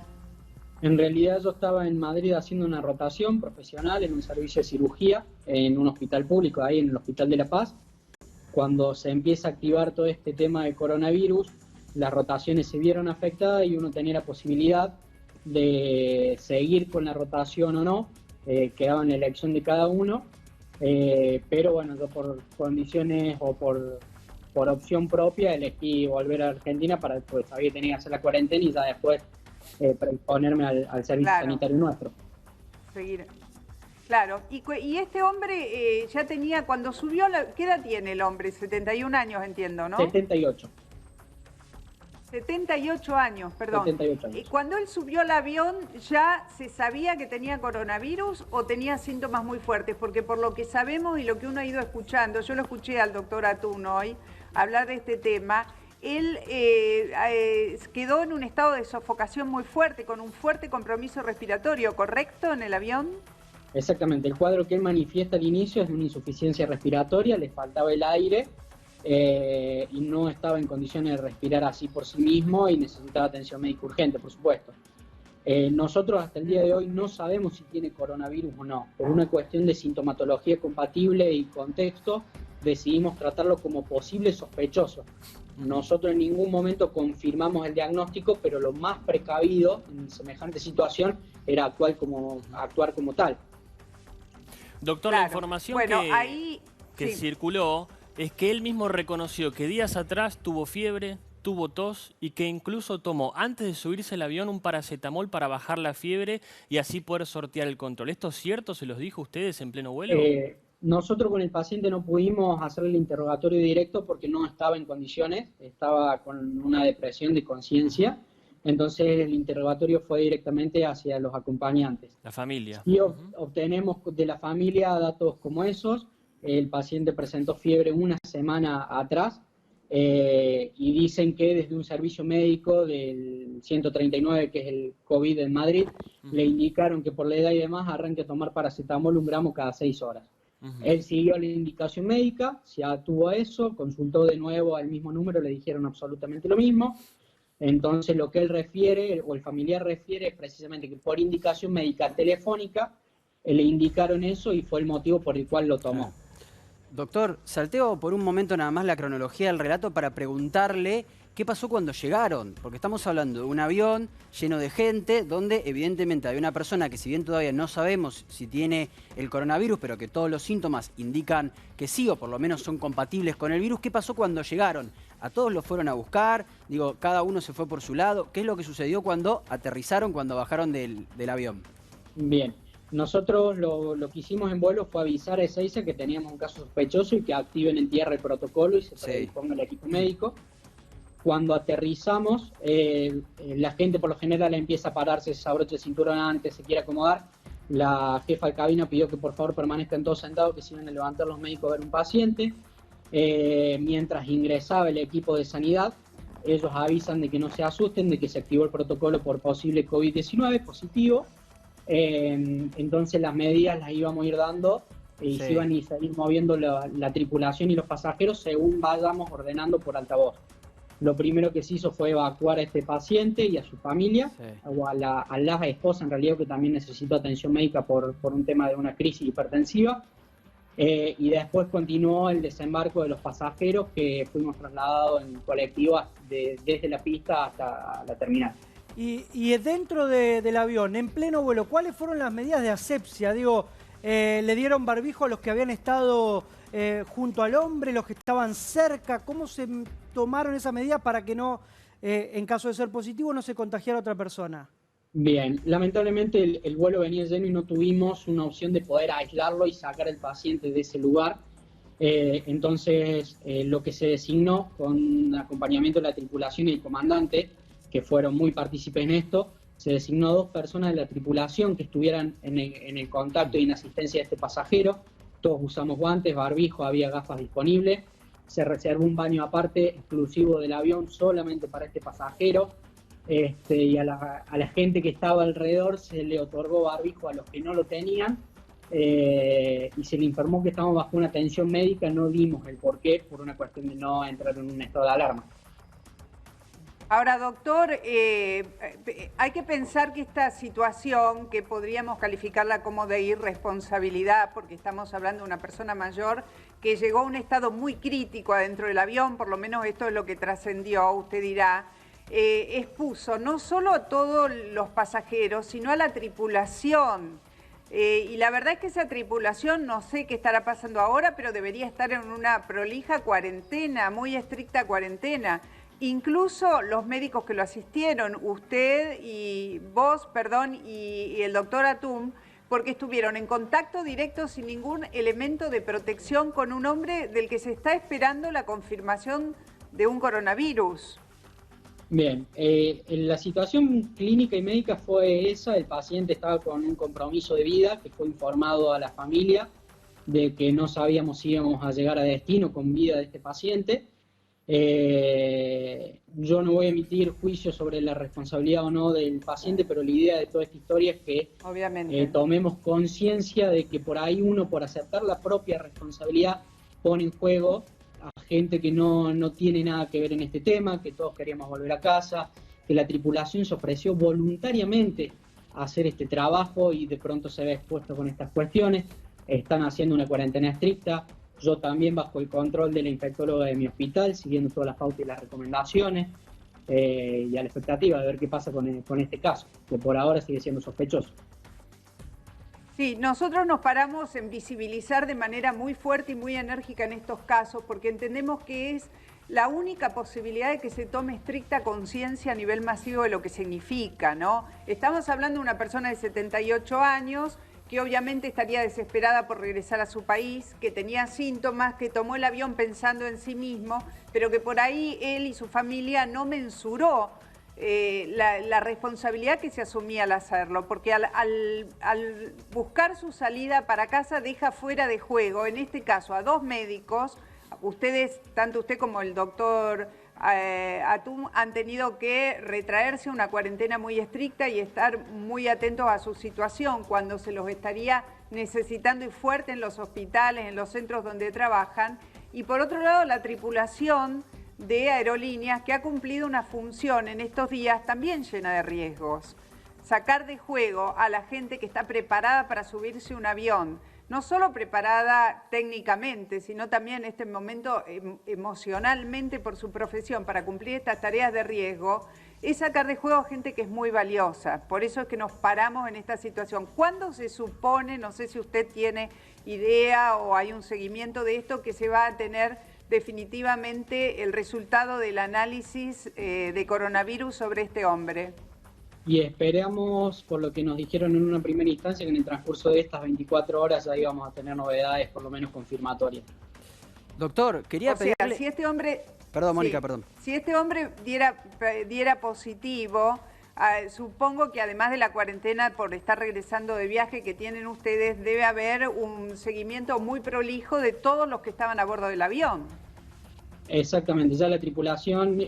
[SPEAKER 7] En realidad yo estaba en Madrid haciendo una rotación profesional en un servicio de cirugía en un hospital público, ahí en el Hospital de La Paz. Cuando se empieza a activar todo este tema de coronavirus, las rotaciones se vieron afectadas y uno tenía la posibilidad de seguir con la rotación o no, quedaba en la elección de cada uno, pero bueno, yo por condiciones o por opción propia elegí volver a Argentina para, pues sabía que tenía que hacer la cuarentena y ya después predisponerme al servicio sanitario nuestro.
[SPEAKER 1] Seguir. Claro, y este hombre ya tenía, cuando subió, ¿qué edad tiene el hombre? 71 años, entiendo, ¿no?
[SPEAKER 7] 78.
[SPEAKER 1] 78 años, perdón.
[SPEAKER 7] 78 años.
[SPEAKER 1] Cuando él subió al avión, ¿ya se sabía que tenía coronavirus o tenía síntomas muy fuertes? Porque por lo que sabemos y lo que uno ha ido escuchando, yo lo escuché al doctor Atún hoy hablar de este tema, él quedó en un estado de sofocación muy fuerte, con un fuerte compromiso respiratorio, ¿correcto, en el avión?
[SPEAKER 7] Exactamente, el cuadro que él manifiesta al inicio es de una insuficiencia respiratoria, le faltaba el aire y no estaba en condiciones de respirar así por sí mismo y necesitaba atención médica urgente, por supuesto. Nosotros hasta el día de hoy no sabemos si tiene coronavirus o no. Por una cuestión de sintomatología compatible y contexto, decidimos tratarlo como posible sospechoso. Nosotros en ningún momento confirmamos el diagnóstico, pero lo más precavido en semejante situación era actuar como tal.
[SPEAKER 4] Doctor,
[SPEAKER 1] Claro.
[SPEAKER 4] la información
[SPEAKER 1] Bueno,
[SPEAKER 4] que
[SPEAKER 1] sí.
[SPEAKER 4] circuló es que él mismo reconoció que días atrás tuvo fiebre, tuvo tos y que incluso tomó, antes de subirse al avión, un paracetamol para bajar la fiebre y así poder sortear el control. ¿Esto es cierto? ¿Se los dijo a ustedes en pleno vuelo?
[SPEAKER 7] Nosotros con el paciente no pudimos hacerle el interrogatorio directo porque no estaba en condiciones, estaba con una depresión de conciencia, entonces el interrogatorio fue directamente hacia los acompañantes.
[SPEAKER 4] La familia.
[SPEAKER 7] Y obtenemos de la familia datos como esos. El paciente presentó fiebre una semana atrás y dicen que desde un servicio médico del 139, que es el COVID en Madrid, le indicaron que por la edad y demás arranque a tomar paracetamol 1 gramo cada 6 horas. Él siguió la indicación médica, se atuvo a eso, consultó de nuevo al mismo número, le dijeron absolutamente lo mismo. Entonces lo que él refiere, o el familiar refiere, es precisamente que por indicación médica telefónica le indicaron eso y fue el motivo por el cual lo tomó.
[SPEAKER 3] Doctor, salteo por un momento nada más la cronología del relato para preguntarle qué pasó cuando llegaron, porque estamos hablando de un avión lleno de gente donde evidentemente hay una persona que, si bien todavía no sabemos si tiene el coronavirus, pero que todos los síntomas indican que sí, o por lo menos son compatibles con el virus. ¿Qué pasó cuando llegaron? ¿A todos los fueron a buscar? Digo, cada uno se fue por su lado. ¿Qué es lo que sucedió cuando aterrizaron, cuando bajaron del avión?
[SPEAKER 7] Bien, nosotros lo que hicimos en vuelo fue avisar a Ezeiza que teníamos un caso sospechoso y que activen en tierra el protocolo y se predisponga el equipo médico. Cuando aterrizamos, la gente por lo general empieza a pararse, se abrocha el cinturón antes, se quiere acomodar. La jefa de cabina pidió que por favor permanezcan todos sentados, que se iban a levantar los médicos a ver un paciente. Mientras ingresaba el equipo de sanidad, ellos avisan de que no se asusten, de que se activó el protocolo por posible COVID-19 positivo. Entonces las medidas las íbamos a ir dando y se iban a seguir moviendo la tripulación y los pasajeros según vayamos ordenando por altavoz. Lo primero que se hizo fue evacuar a este paciente y a su familia, o a la esposa en realidad, que también necesitó atención médica por un tema de una crisis hipertensiva. Y después continuó el desembarco de los pasajeros, que fuimos trasladados en colectivo desde la pista hasta la terminal.
[SPEAKER 2] Y dentro del avión, en pleno vuelo, ¿cuáles fueron las medidas de asepsia? Digo, ¿le dieron barbijo a los que habían estado junto al hombre, los que estaban cerca? ¿Cómo se tomaron esas medidas para que no, en caso de ser positivo, no se contagiara a otra persona?
[SPEAKER 7] Bien, lamentablemente el vuelo venía lleno y no tuvimos una opción de poder aislarlo y sacar al paciente de ese lugar. Entonces, lo que se designó con acompañamiento de la tripulación y el comandante, que fueron muy partícipes en esto, se designó 2 personas de la tripulación que estuvieran en el contacto y en asistencia de este pasajero. Todos usamos guantes, barbijo, había gafas disponibles. Se reservó un baño aparte exclusivo del avión solamente para este pasajero. Y a la gente que estaba alrededor se le otorgó barbijo a los que no lo tenían. y se le informó que estábamos bajo una atención médica, no dimos el porqué por una cuestión de no entrar en un estado de alarma.
[SPEAKER 1] Ahora, doctor, hay que pensar que esta situación, que podríamos calificarla como de irresponsabilidad, porque estamos hablando de una persona mayor que llegó a un estado muy crítico adentro del avión, por lo menos esto es lo que trascendió, usted dirá, expuso no solo a todos los pasajeros, sino a la tripulación. Y la verdad es que esa tripulación, no sé qué estará pasando ahora, pero debería estar en una prolija cuarentena, muy estricta cuarentena. Incluso los médicos que lo asistieron, usted y vos, perdón, y el doctor Atum, porque estuvieron en contacto directo sin ningún elemento de protección con un hombre del que se está esperando la confirmación de un coronavirus.
[SPEAKER 7] Bien, la situación clínica y médica fue esa, el paciente estaba con un compromiso de vida, que fue informado a la familia de que no sabíamos si íbamos a llegar a destino con vida de este paciente. Yo no voy a emitir juicio sobre la responsabilidad o no del paciente, pero la idea de toda esta historia es que tomemos conciencia de que por ahí uno, por aceptar la propia responsabilidad, pone en juego a gente que no tiene nada que ver en este tema, que todos queríamos volver a casa, que la tripulación se ofreció voluntariamente a hacer este trabajo y de pronto se ve expuesto con estas cuestiones. Están haciendo una cuarentena estricta. Yo también bajo el control de la infectóloga de mi hospital, siguiendo todas las pautas y las recomendaciones, y a la expectativa de ver qué pasa con este caso, que por ahora sigue siendo sospechoso.
[SPEAKER 1] Sí, nosotros nos paramos en visibilizar de manera muy fuerte y muy enérgica en estos casos, porque entendemos que es la única posibilidad de que se tome estricta conciencia a nivel masivo de lo que significa, ¿no? Estamos hablando de una persona de 78 años, que obviamente estaría desesperada por regresar a su país, que tenía síntomas, que tomó el avión pensando en sí mismo, pero que por ahí él y su familia no mensuró la responsabilidad que se asumía al hacerlo, porque al buscar su salida para casa deja fuera de juego, en este caso, a dos médicos. Ustedes, tanto usted como el doctor Atum, han tenido que retraerse a una cuarentena muy estricta y estar muy atentos a su situación cuando se los estaría necesitando y fuerte en los hospitales, en los centros donde trabajan. Y por otro lado, la tripulación de aerolíneas que ha cumplido una función en estos días también llena de riesgos. Sacar de juego a la gente que está preparada para subirse a un avión, no solo preparada técnicamente, sino también en este momento emocionalmente por su profesión para cumplir estas tareas de riesgo, es sacar de juego a gente que es muy valiosa. Por eso es que nos paramos en esta situación. ¿Cuándo se supone, no sé si usted tiene idea o hay un seguimiento de esto, que se va a tener definitivamente el resultado del análisis de coronavirus sobre este hombre?
[SPEAKER 7] Y esperamos, por lo que nos dijeron en una primera instancia, que en el transcurso de estas 24 horas ya íbamos a tener novedades, por lo menos confirmatorias.
[SPEAKER 3] Doctor, quería pedirle...
[SPEAKER 1] si este hombre...
[SPEAKER 3] Perdón, Mónica, perdón.
[SPEAKER 1] Si este hombre diera positivo, supongo que además de la cuarentena por estar regresando de viaje que tienen ustedes, debe haber un seguimiento muy prolijo de todos los que estaban a bordo del avión.
[SPEAKER 7] Exactamente, ya la tripulación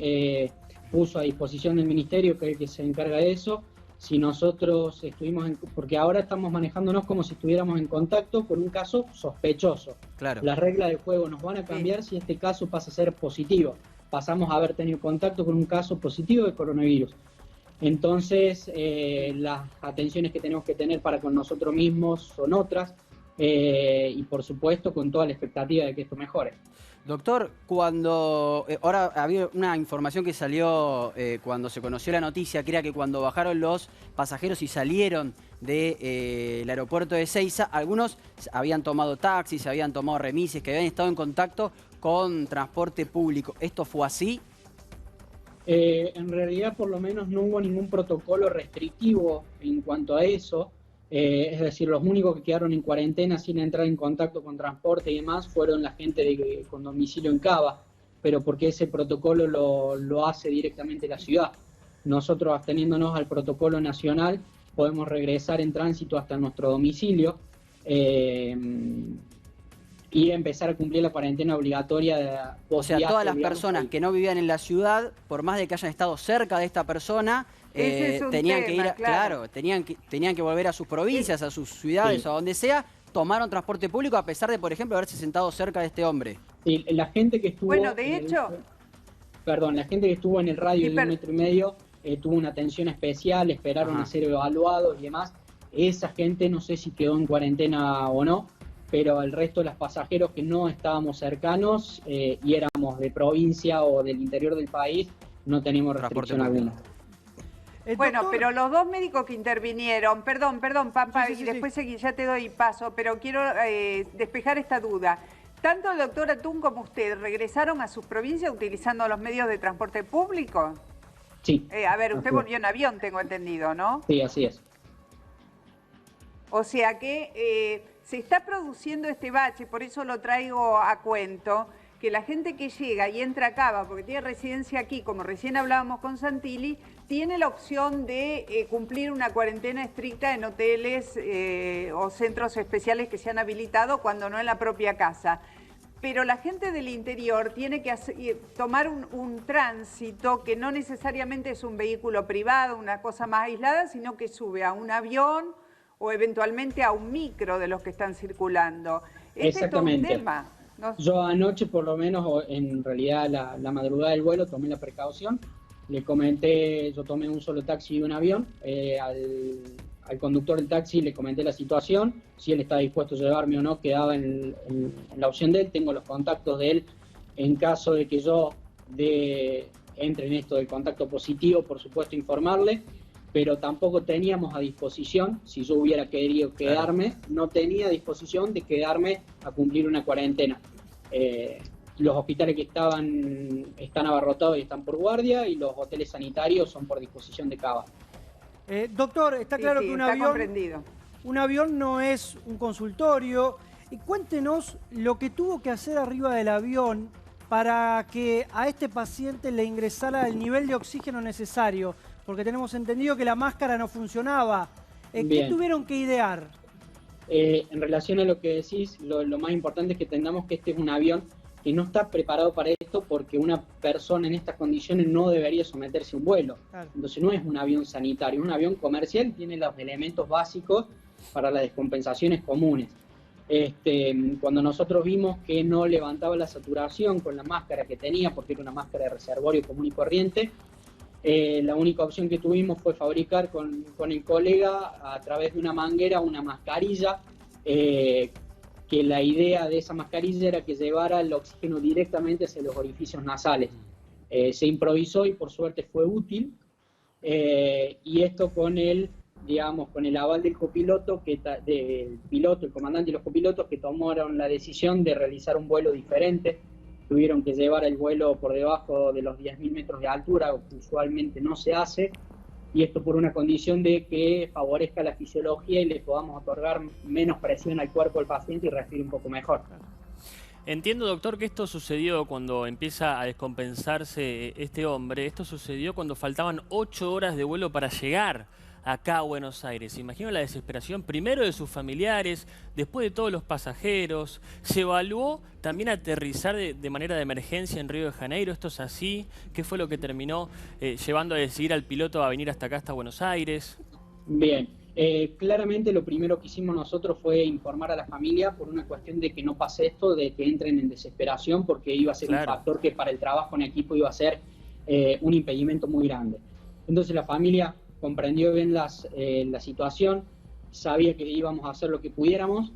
[SPEAKER 7] puso a disposición del ministerio, que es el que se encarga de eso. Si nosotros estuvimos porque ahora estamos manejándonos como si estuviéramos en contacto con un caso sospechoso.
[SPEAKER 3] Claro.
[SPEAKER 7] Las reglas del juego nos van a cambiar si este caso pasa a ser positivo. Pasamos a haber tenido contacto con un caso positivo de coronavirus. Entonces, las atenciones que tenemos que tener para con nosotros mismos son otras, y por supuesto con toda la expectativa de que esto mejore.
[SPEAKER 3] Doctor, cuando ahora había una información que salió cuando se conoció la noticia, que era que cuando bajaron los pasajeros y salieron del aeropuerto de Ezeiza, algunos habían tomado taxis, habían tomado remises, que habían estado en contacto con transporte público. ¿Esto fue así?
[SPEAKER 7] En realidad, por lo menos, no hubo ningún protocolo restrictivo en cuanto a eso. Es decir, los únicos que quedaron en cuarentena sin entrar en contacto con transporte y demás fueron la gente con domicilio en Cava, pero porque ese protocolo lo hace directamente la ciudad. Nosotros, absteniéndonos al protocolo nacional, podemos regresar en tránsito hasta nuestro domicilio y empezar a cumplir la cuarentena obligatoria.
[SPEAKER 3] O sea, todas las personas que no vivían en la ciudad, por más de que hayan estado cerca de esta persona, tenían que ir, claro, tenían que volver a sus provincias, a sus ciudades, a donde sea, tomaron transporte público a pesar de, por ejemplo, haberse sentado cerca de este hombre.
[SPEAKER 7] Sí, la gente que estuvo...
[SPEAKER 1] Bueno, de hecho...
[SPEAKER 7] Perdón, la gente que estuvo en el radio de 1,5 metros tuvo una atención especial, esperaron a ser evaluados y demás. Esa gente no sé si quedó en cuarentena o no, pero el resto de los pasajeros que no estábamos cercanos y éramos de provincia o del interior del país, no tenemos restricción alguna.
[SPEAKER 1] Bueno, pero los 2 médicos que intervinieron, perdón, Pampa, y después ya te doy paso, pero quiero despejar esta duda. ¿Tanto el doctor Atún como usted regresaron a sus provincias utilizando los medios de transporte público?
[SPEAKER 7] Sí.
[SPEAKER 1] A ver, usted volvió en avión, tengo entendido, ¿no?
[SPEAKER 7] Sí, así es.
[SPEAKER 1] O sea que se está produciendo este bache, por eso lo traigo a cuento, que la gente que llega y entra a Cava, porque tiene residencia aquí, como recién hablábamos con Santilli, tiene la opción de cumplir una cuarentena estricta en hoteles o centros especiales que se han habilitado cuando no en la propia casa. Pero la gente del interior tiene que tomar un tránsito que no necesariamente es un vehículo privado, una cosa más aislada, sino que sube a un avión o eventualmente a un micro de los que están circulando. Este es todo un tema. No.
[SPEAKER 7] Yo anoche, por lo menos, en realidad la madrugada del vuelo, tomé la precaución. Le comenté, yo tomé un solo taxi y un avión. Al conductor del taxi le comenté la situación, si él está dispuesto a llevarme o no, quedaba en la opción de él. Tengo los contactos de él en caso de que yo entre en esto del contacto positivo, por supuesto, informarle. Pero tampoco teníamos a disposición, si yo hubiera querido quedarme, no tenía a disposición de quedarme a cumplir una cuarentena. Los hospitales que están abarrotados y están por guardia, y los hoteles sanitarios son por disposición de Cava.
[SPEAKER 2] Doctor, está claro que un avión no es un consultorio. Y cuéntenos lo que tuvo que hacer arriba del avión para que a este paciente le ingresara el nivel de oxígeno necesario, porque tenemos entendido que la máscara no funcionaba. ¿Qué tuvieron que idear?
[SPEAKER 7] En relación a lo que decís, lo más importante es que entendamos que este es un avión que no está preparado para esto, porque una persona en estas condiciones no debería someterse a un vuelo. Claro. Entonces no es un avión sanitario, es un avión comercial y tiene los elementos básicos para las descompensaciones comunes. Cuando nosotros vimos que no levantaba la saturación con la máscara que tenía, porque era una máscara de reservorio común y corriente, la única opción que tuvimos fue fabricar con el colega, a través de una manguera, una mascarilla, que la idea de esa mascarilla era que llevara el oxígeno directamente hacia los orificios nasales. Se improvisó y por suerte fue útil, y esto con el aval del copiloto, del piloto, el comandante y los copilotos, que tomaron la decisión de realizar un vuelo diferente. Tuvieron que llevar el vuelo por debajo de los 10.000 metros de altura, que usualmente no se hace, y esto por una condición de que favorezca la fisiología y le podamos otorgar menos presión al cuerpo del paciente y respire un poco mejor.
[SPEAKER 4] Entiendo, doctor, que esto sucedió cuando empieza a descompensarse este hombre. Esto sucedió cuando faltaban 8 horas de vuelo para llegar acá a Buenos Aires. Imagino la desesperación primero de sus familiares, después de todos los pasajeros. ¿Se evaluó también aterrizar de manera de emergencia en Río de Janeiro? ¿Esto es así? ¿Qué fue lo que terminó llevando a decidir al piloto a venir hasta acá, hasta Buenos Aires?
[SPEAKER 7] Bien, claramente lo primero que hicimos nosotros fue informar a la familia por una cuestión de que no pase esto, de que entren en desesperación, porque iba a ser un factor que para el trabajo en equipo iba a ser un impedimento muy grande. Entonces la familia comprendió bien la situación, sabía que íbamos a hacer lo que pudiéramos.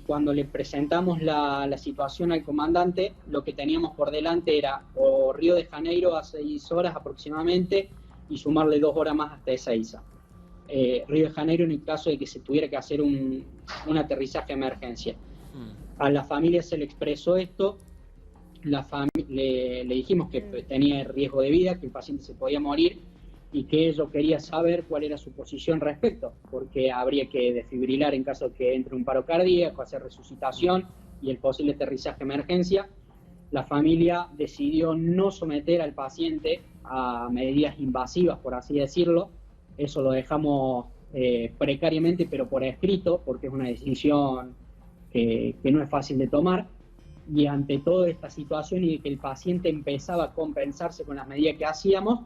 [SPEAKER 7] Cuando le presentamos la situación al comandante, lo que teníamos por delante era o Río de Janeiro a 6 horas aproximadamente y sumarle 2 horas más hasta Ezeiza. Río de Janeiro en el caso de que se tuviera que hacer un aterrizaje de emergencia. A la familia se le expresó esto, le dijimos que tenía riesgo de vida, que el paciente se podía morir, y que ellos quería saber cuál era su posición respecto, porque habría que desfibrilar en caso de que entre un paro cardíaco, hacer resucitación y el posible aterrizaje de emergencia. La familia decidió no someter al paciente a medidas invasivas, por así decirlo. Eso lo dejamos precariamente, pero por escrito, porque es una decisión que no es fácil de tomar. Y ante toda esta situación y de que el paciente empezaba a compensarse con las medidas que hacíamos,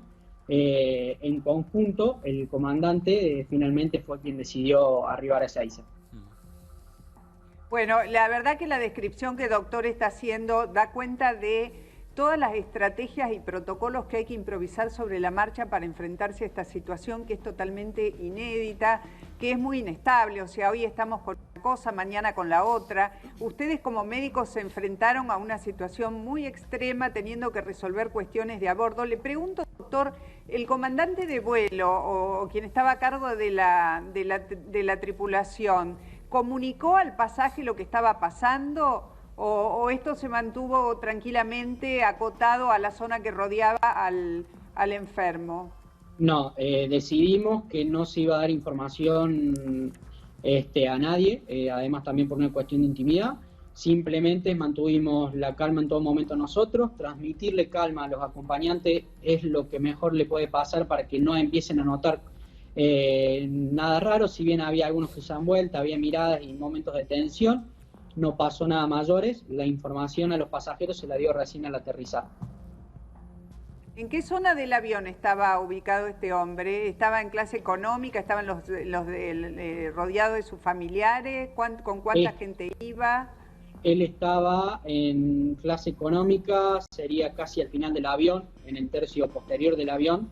[SPEAKER 7] en conjunto, el comandante finalmente fue quien decidió arribar a Ezeiza.
[SPEAKER 1] Bueno, la verdad que la descripción que el doctor está haciendo da cuenta de todas las estrategias y protocolos que hay que improvisar sobre la marcha para enfrentarse a esta situación que es totalmente inédita, que es muy inestable. O sea, hoy estamos con una cosa, mañana con la otra. Ustedes como médicos se enfrentaron a una situación muy extrema teniendo que resolver cuestiones de a bordo. Le pregunto, doctor, ¿el comandante de vuelo o quien estaba a cargo de la tripulación comunicó al pasaje lo que estaba pasando? ¿O esto se mantuvo tranquilamente acotado a la zona que rodeaba al enfermo?
[SPEAKER 7] No, decidimos que no se iba a dar información a nadie, además también por una cuestión de intimidad. Simplemente mantuvimos la calma en todo momento nosotros. Transmitirle calma a los acompañantes es lo que mejor le puede pasar para que no empiecen a notar nada raro. Si bien había algunos que se han vuelto, había miradas y momentos de tensión, no pasó nada mayores. La información a los pasajeros se la dio recién al aterrizar.
[SPEAKER 1] ¿En qué zona del avión estaba ubicado este hombre? ¿Estaba en clase económica? ¿Estaban rodeado de sus familiares? ¿Con cuánta gente iba?
[SPEAKER 7] Él estaba en clase económica, sería casi al final del avión, en el tercio posterior del avión,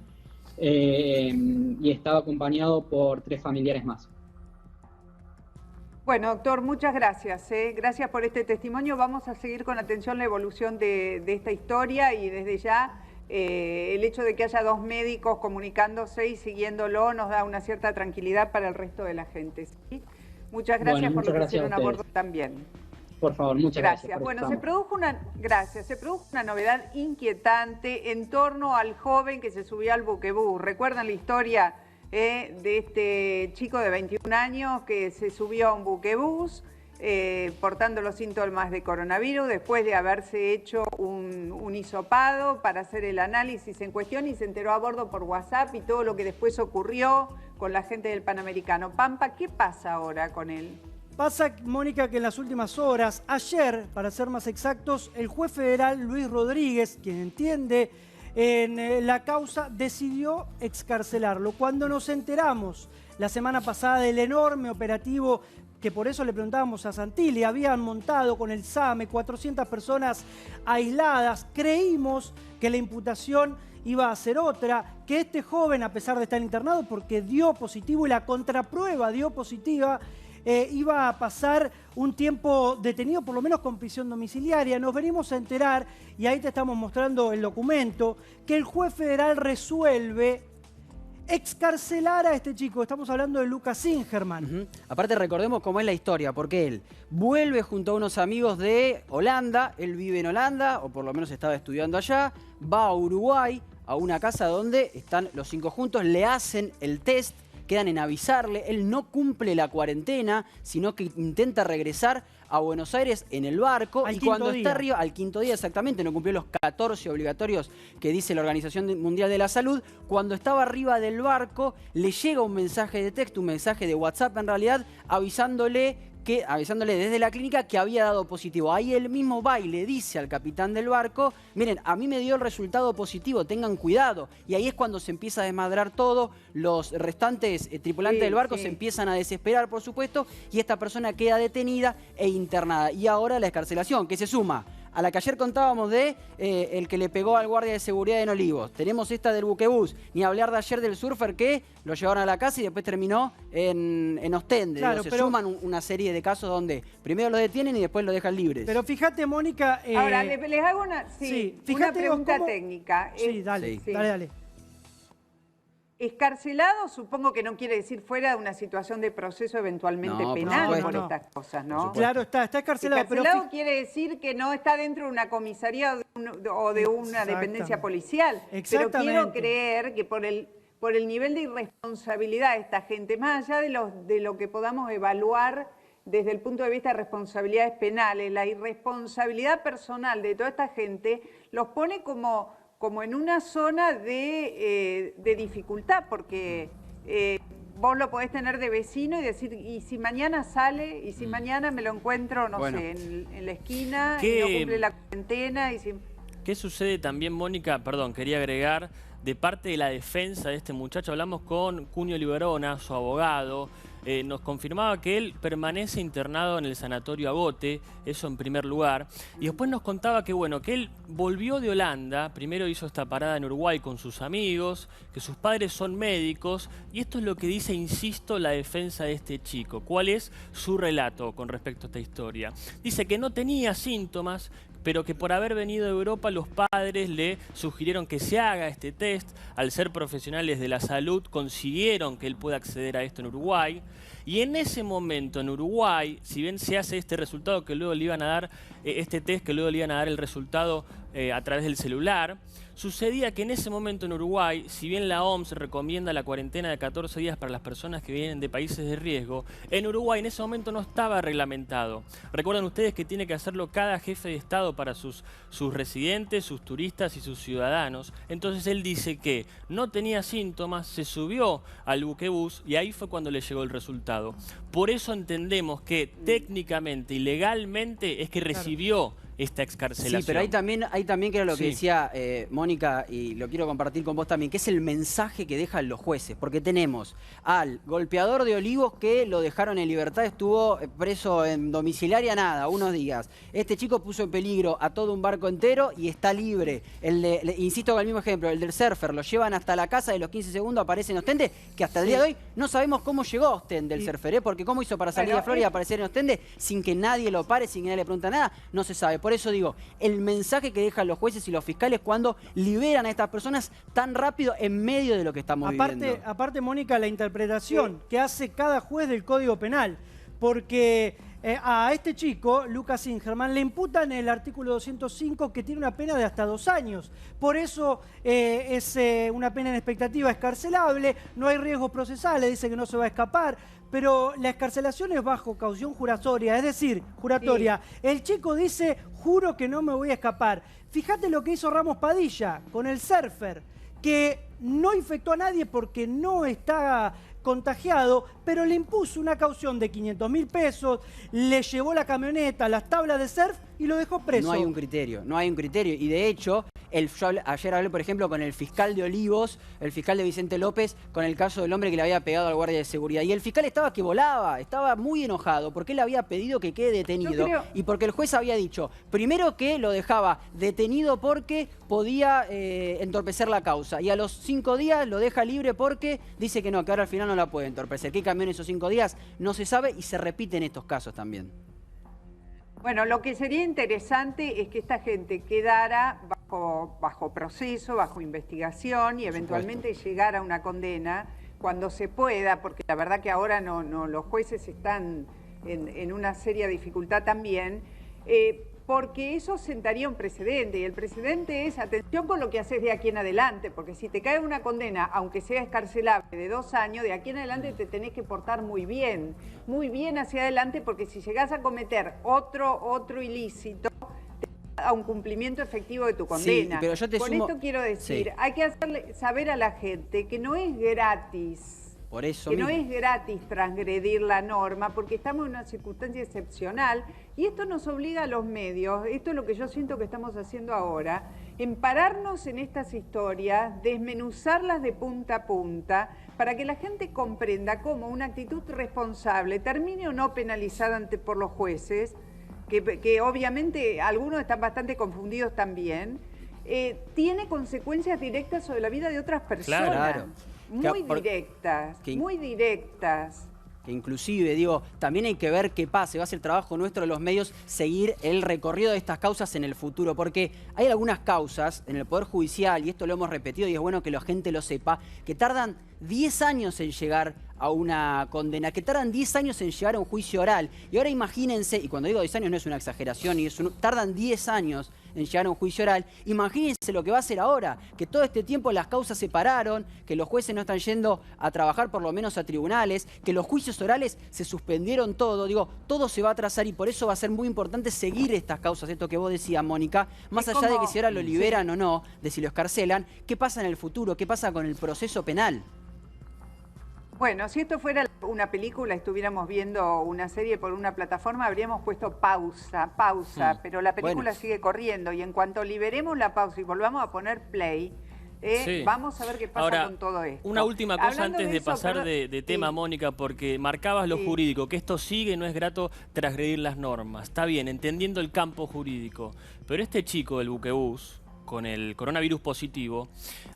[SPEAKER 7] y estaba acompañado por 3 familiares más.
[SPEAKER 1] Bueno, doctor, muchas gracias. Gracias por este testimonio. Vamos a seguir con atención la evolución de esta historia y desde ya el hecho de que haya 2 médicos comunicándose y siguiéndolo nos da una cierta tranquilidad para el resto de la gente. ¿Sí? Muchas gracias por lo que hicieron a bordo también.
[SPEAKER 7] Por favor, muchas gracias.
[SPEAKER 1] Bueno, se produjo una novedad inquietante en torno al joven que se subió al buquebús. ¿Recuerdan la historia de este chico de 21 años que se subió a un buquebús portando los síntomas de coronavirus después de haberse hecho un hisopado para hacer el análisis en cuestión y se enteró a bordo por WhatsApp y todo lo que después ocurrió con la gente del Panamericano? Pampa, ¿qué pasa ahora con él?
[SPEAKER 2] Pasa, Mónica, que en las últimas horas, ayer, para ser más exactos, el juez federal Luis Rodríguez, quien entiende en la causa, decidió excarcelarlo. Cuando nos enteramos la semana pasada del enorme operativo que por eso le preguntábamos a Santilli, habían montado con el SAME 400 personas aisladas, creímos que la imputación iba a ser otra, que este joven, a pesar de estar internado porque dio positivo y la contraprueba dio positiva, iba a pasar un tiempo detenido, por lo menos con prisión domiciliaria. Nos venimos a enterar, y ahí te estamos mostrando el documento, que el juez federal resuelve excarcelar a este chico. Estamos hablando de Lucas Singerman.
[SPEAKER 3] Aparte, recordemos cómo es la historia, porque él vuelve junto a unos amigos de Holanda, él vive en Holanda, o por lo menos estaba estudiando allá, va a Uruguay, a una casa donde están los 5 juntos, le hacen el test, quedan en avisarle, él no cumple la cuarentena, sino que intenta regresar a Buenos Aires en el barco. Y cuando está arriba, al 5.º día exactamente, no cumplió los 14 obligatorios que dice la Organización Mundial de la Salud, cuando estaba arriba del barco le llega un mensaje de texto, un mensaje de WhatsApp en realidad, avisándole desde la clínica que había dado positivo. Ahí él mismo va y le dice al capitán del barco, miren, a mí me dio el resultado positivo, tengan cuidado. Y ahí es cuando se empieza a desmadrar todo, los restantes tripulantes del barco se empiezan a desesperar, por supuesto, y esta persona queda detenida e internada. Y ahora la excarcelación, que se suma a la que ayer contábamos de el que le pegó al guardia de seguridad en Olivos. Tenemos esta del buquebús, ni hablar de ayer del surfer que lo llevaron a la casa y después terminó en Ostende.
[SPEAKER 2] Claro,
[SPEAKER 3] se suman una serie de casos donde primero lo detienen y después lo dejan libres.
[SPEAKER 2] Pero fíjate, Mónica...
[SPEAKER 1] Ahora, les hago una pregunta técnica.
[SPEAKER 2] Sí, dale, dale.
[SPEAKER 1] Escarcelado supongo que no quiere decir fuera de una situación de proceso eventualmente penal por estas cosas, ¿no?
[SPEAKER 2] Claro, está escarcelado.
[SPEAKER 1] Escarcelado quiere decir que no está dentro de una comisaría o de una dependencia policial. Pero quiero creer que por el nivel de irresponsabilidad de esta gente, más allá de lo que podamos evaluar desde el punto de vista de responsabilidades penales, la irresponsabilidad personal de toda esta gente los pone como en una zona de dificultad, porque vos lo podés tener de vecino y decir, ¿y si mañana sale? ¿Y si mañana me lo encuentro, no sé, en la esquina y no cumple la cuarentena?
[SPEAKER 4] ¿Qué sucede también, Mónica? Perdón, quería agregar, de parte de la defensa de este muchacho, hablamos con Cunio Liberona, su abogado. nos confirmaba que él permanece internado en el sanatorio Agote, eso en primer lugar, y después nos contaba que, bueno, que él volvió de Holanda, primero hizo esta parada en Uruguay con sus amigos, que sus padres son médicos, y esto es lo que dice, insisto, la defensa de este chico. ¿Cuál es su relato con respecto a esta historia? Dice que no tenía síntomas, pero que por haber venido de Europa los padres le sugirieron que se haga este test. Al ser profesionales de la salud consiguieron que él pueda acceder a esto en Uruguay. Y en ese momento en Uruguay, si bien se hace este resultado que luego le iban a dar, este test que luego le iban a dar el resultado a través del celular, sucedía que en ese momento en Uruguay, si bien la OMS recomienda la cuarentena de 14 días para las personas que vienen de países de riesgo, en Uruguay en ese momento no estaba reglamentado. Recuerdan ustedes que tiene que hacerlo cada jefe de Estado para sus residentes, sus turistas y sus ciudadanos. Entonces él dice que no tenía síntomas, se subió al buquebús y ahí fue cuando le llegó el resultado. Por eso entendemos que técnicamente y legalmente es que recibió esta excarcelación.
[SPEAKER 3] Sí, pero hay también que era lo que decía Mónica, y lo quiero compartir con vos también, que es el mensaje que dejan los jueces, porque tenemos al golpeador de Olivos que lo dejaron en libertad, estuvo preso en domiciliaria unos días. Este chico puso en peligro a todo un barco entero y está libre. Insisto con el mismo ejemplo, el del surfer, lo llevan hasta la casa, de los 15 segundos aparece en Ostende, que hasta el día de hoy no sabemos cómo llegó a Ostende el surfer, porque cómo hizo para salir de Florida y aparecer en Ostende sin que nadie lo pare, sin que nadie le pregunte nada, no se sabe. Por eso digo, el mensaje que dejan los jueces y los fiscales cuando liberan a estas personas tan rápido en medio de lo que estamos viviendo.
[SPEAKER 2] Aparte, Mónica, la interpretación que hace cada juez del Código Penal, porque a este chico, Lucas Ingerman, le imputan el artículo 205 que tiene una pena de hasta 2 años. Por eso es una pena en expectativa escarcelable, no hay riesgos procesales, dice que no se va a escapar. Pero la excarcelación es bajo caución juratoria, es decir, juratoria. Sí. El chico dice, juro que no me voy a escapar. Fíjate lo que hizo Ramos Padilla con el surfer, que no infectó a nadie porque no está contagiado, pero le impuso una caución de 500.000 pesos, le llevó la camioneta, las tablas de surf y lo dejó preso.
[SPEAKER 3] No hay un criterio. Y de hecho, yo ayer hablé, por ejemplo, con el fiscal de Olivos, el fiscal de Vicente López, con el caso del hombre que le había pegado al guardia de seguridad. Y el fiscal estaba que volaba, estaba muy enojado porque él había pedido que quede detenido. Y porque el juez había dicho, primero que lo dejaba detenido porque podía entorpecer la causa. Y a los 5 días lo deja libre porque dice que no, que ahora al final no la puede entorpecer. ¿Qué cambió en esos 5 días? No se sabe y se repiten estos casos también.
[SPEAKER 1] Bueno, lo que sería interesante es que esta gente quedara bajo proceso, bajo investigación y eventualmente llegara a una condena cuando se pueda, porque la verdad que ahora los jueces están en una seria dificultad también, porque eso sentaría un precedente, y el precedente es atención con lo que haces de aquí en adelante, porque si te cae una condena, aunque sea escarcelable de 2 años, de aquí en adelante te tenés que portar muy bien hacia adelante, porque si llegás a cometer otro ilícito, te da a un cumplimiento efectivo de tu condena.
[SPEAKER 3] Sí, pero yo
[SPEAKER 1] con esto quiero decir, hay que hacerle saber a la gente que no es gratis.
[SPEAKER 3] Por eso
[SPEAKER 1] que no es gratis transgredir la norma, porque estamos en una circunstancia excepcional y esto nos obliga a los medios, esto es lo que yo siento que estamos haciendo ahora, en pararnos en estas historias, desmenuzarlas de punta a punta, para que la gente comprenda cómo una actitud responsable, termine o no penalizada por los jueces, que obviamente algunos están bastante confundidos también, tiene consecuencias directas sobre la vida de otras personas.
[SPEAKER 3] Claro.
[SPEAKER 1] Muy directas.
[SPEAKER 3] Que inclusive, digo, también hay que ver qué pasa, va a ser trabajo nuestro de los medios seguir el recorrido de estas causas en el futuro, porque hay algunas causas en el Poder Judicial, y esto lo hemos repetido y es bueno que la gente lo sepa, que tardan 10 años en llegar a una condena, que tardan 10 años en llegar a un juicio oral. Y ahora imagínense, y cuando digo 10 años no es una exageración, tardan 10 años en llegar a un juicio oral, imagínense lo que va a hacer ahora, que todo este tiempo las causas se pararon, que los jueces no están yendo a trabajar por lo menos a tribunales, que los juicios orales se suspendieron todo, digo, todo se va a atrasar y por eso va a ser muy importante seguir estas causas, esto que vos decías, Mónica, más allá de que si ahora lo liberan o no, de si lo escarcelan, ¿qué pasa en el futuro? ¿Qué pasa con el proceso penal?
[SPEAKER 1] Bueno, si esto fuera una película, estuviéramos viendo una serie por una plataforma, habríamos puesto pausa, pero la película sigue corriendo y en cuanto liberemos la pausa y volvamos a poner play,
[SPEAKER 4] Sí.
[SPEAKER 1] Vamos a ver qué pasa
[SPEAKER 4] Ahora,
[SPEAKER 1] con todo esto.
[SPEAKER 4] una última cosa
[SPEAKER 1] Hablando
[SPEAKER 4] antes de
[SPEAKER 1] eso,
[SPEAKER 4] pasar
[SPEAKER 1] pero-
[SPEAKER 4] de tema,
[SPEAKER 1] sí.
[SPEAKER 4] Mónica, porque marcabas lo
[SPEAKER 1] Sí.
[SPEAKER 4] jurídico, que esto sigue, no es grato transgredir las normas. Está bien, entendiendo el campo jurídico, pero este chico del buquebús, con el coronavirus positivo,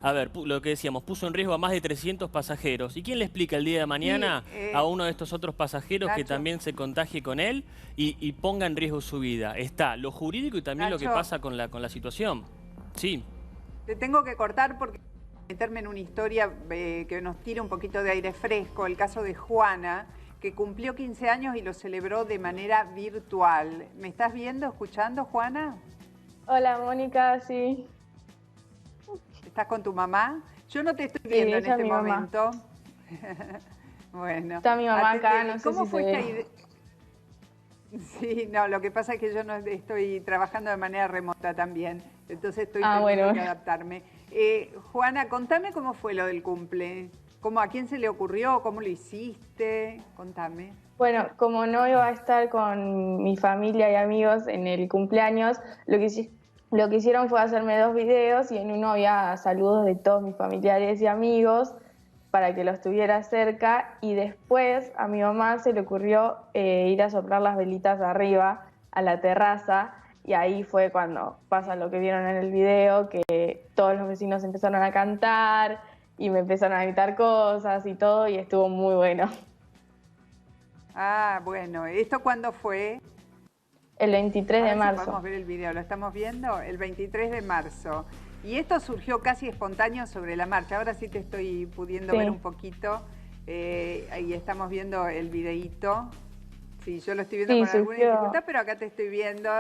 [SPEAKER 4] a ver, lo que decíamos, puso en riesgo a más de 300 pasajeros. ¿Y quién le explica el día de mañana a uno de estos otros pasajeros que
[SPEAKER 1] Nacho.
[SPEAKER 4] también se contagie con él y ponga en riesgo su vida? Está lo jurídico y también lo que
[SPEAKER 1] Nacho.
[SPEAKER 4] pasa con la situación. Sí.
[SPEAKER 1] Te tengo que cortar porque meterme en una historia que nos tira un poquito de aire fresco, el caso de Juana, que cumplió 15 años y lo celebró de manera virtual. ¿Me estás viendo, escuchando, Juana?
[SPEAKER 8] Hola, Mónica, sí.
[SPEAKER 1] ¿Estás con tu mamá? Yo no te estoy
[SPEAKER 8] Sí,
[SPEAKER 1] viendo en
[SPEAKER 8] ella es
[SPEAKER 1] este
[SPEAKER 8] mi mamá.
[SPEAKER 1] momento. Bueno.
[SPEAKER 8] Está mi mamá acá, no sé
[SPEAKER 1] ¿Cómo
[SPEAKER 8] si
[SPEAKER 1] fue
[SPEAKER 8] se
[SPEAKER 1] esta
[SPEAKER 8] ve.
[SPEAKER 1] idea? Sí, no, lo que pasa es que yo no estoy trabajando de manera remota también, entonces estoy teniendo
[SPEAKER 8] bueno.
[SPEAKER 1] que adaptarme. Juana, contame cómo fue lo del cumple. ¿A quién se le ocurrió? ¿Cómo lo hiciste? Contame.
[SPEAKER 8] Bueno, como no iba a estar con mi familia y amigos en el cumpleaños, lo que hicieron fue hacerme 2 videos y en uno había saludos de todos mis familiares y amigos para que los tuviera cerca, y después a mi mamá se le ocurrió ir a soplar las velitas arriba a la terraza, y ahí fue cuando pasa lo que vieron en el video, que todos los vecinos empezaron a cantar y me empezaron a gritar cosas y todo, y estuvo muy bueno.
[SPEAKER 1] Ah, bueno, ¿esto cuándo fue?
[SPEAKER 8] El 23
[SPEAKER 1] A
[SPEAKER 8] de
[SPEAKER 1] ver si
[SPEAKER 8] marzo.
[SPEAKER 1] podemos ver el video, ¿lo estamos viendo? El 23 de marzo. Y esto surgió casi espontáneo sobre la marcha. Ahora sí te estoy pudiendo
[SPEAKER 8] Sí.
[SPEAKER 1] ver un poquito. Ahí estamos viendo el videíto. Sí, yo lo estoy viendo
[SPEAKER 8] Sí,
[SPEAKER 1] con alguna
[SPEAKER 8] surgió.
[SPEAKER 1] dificultad, pero acá te estoy viendo.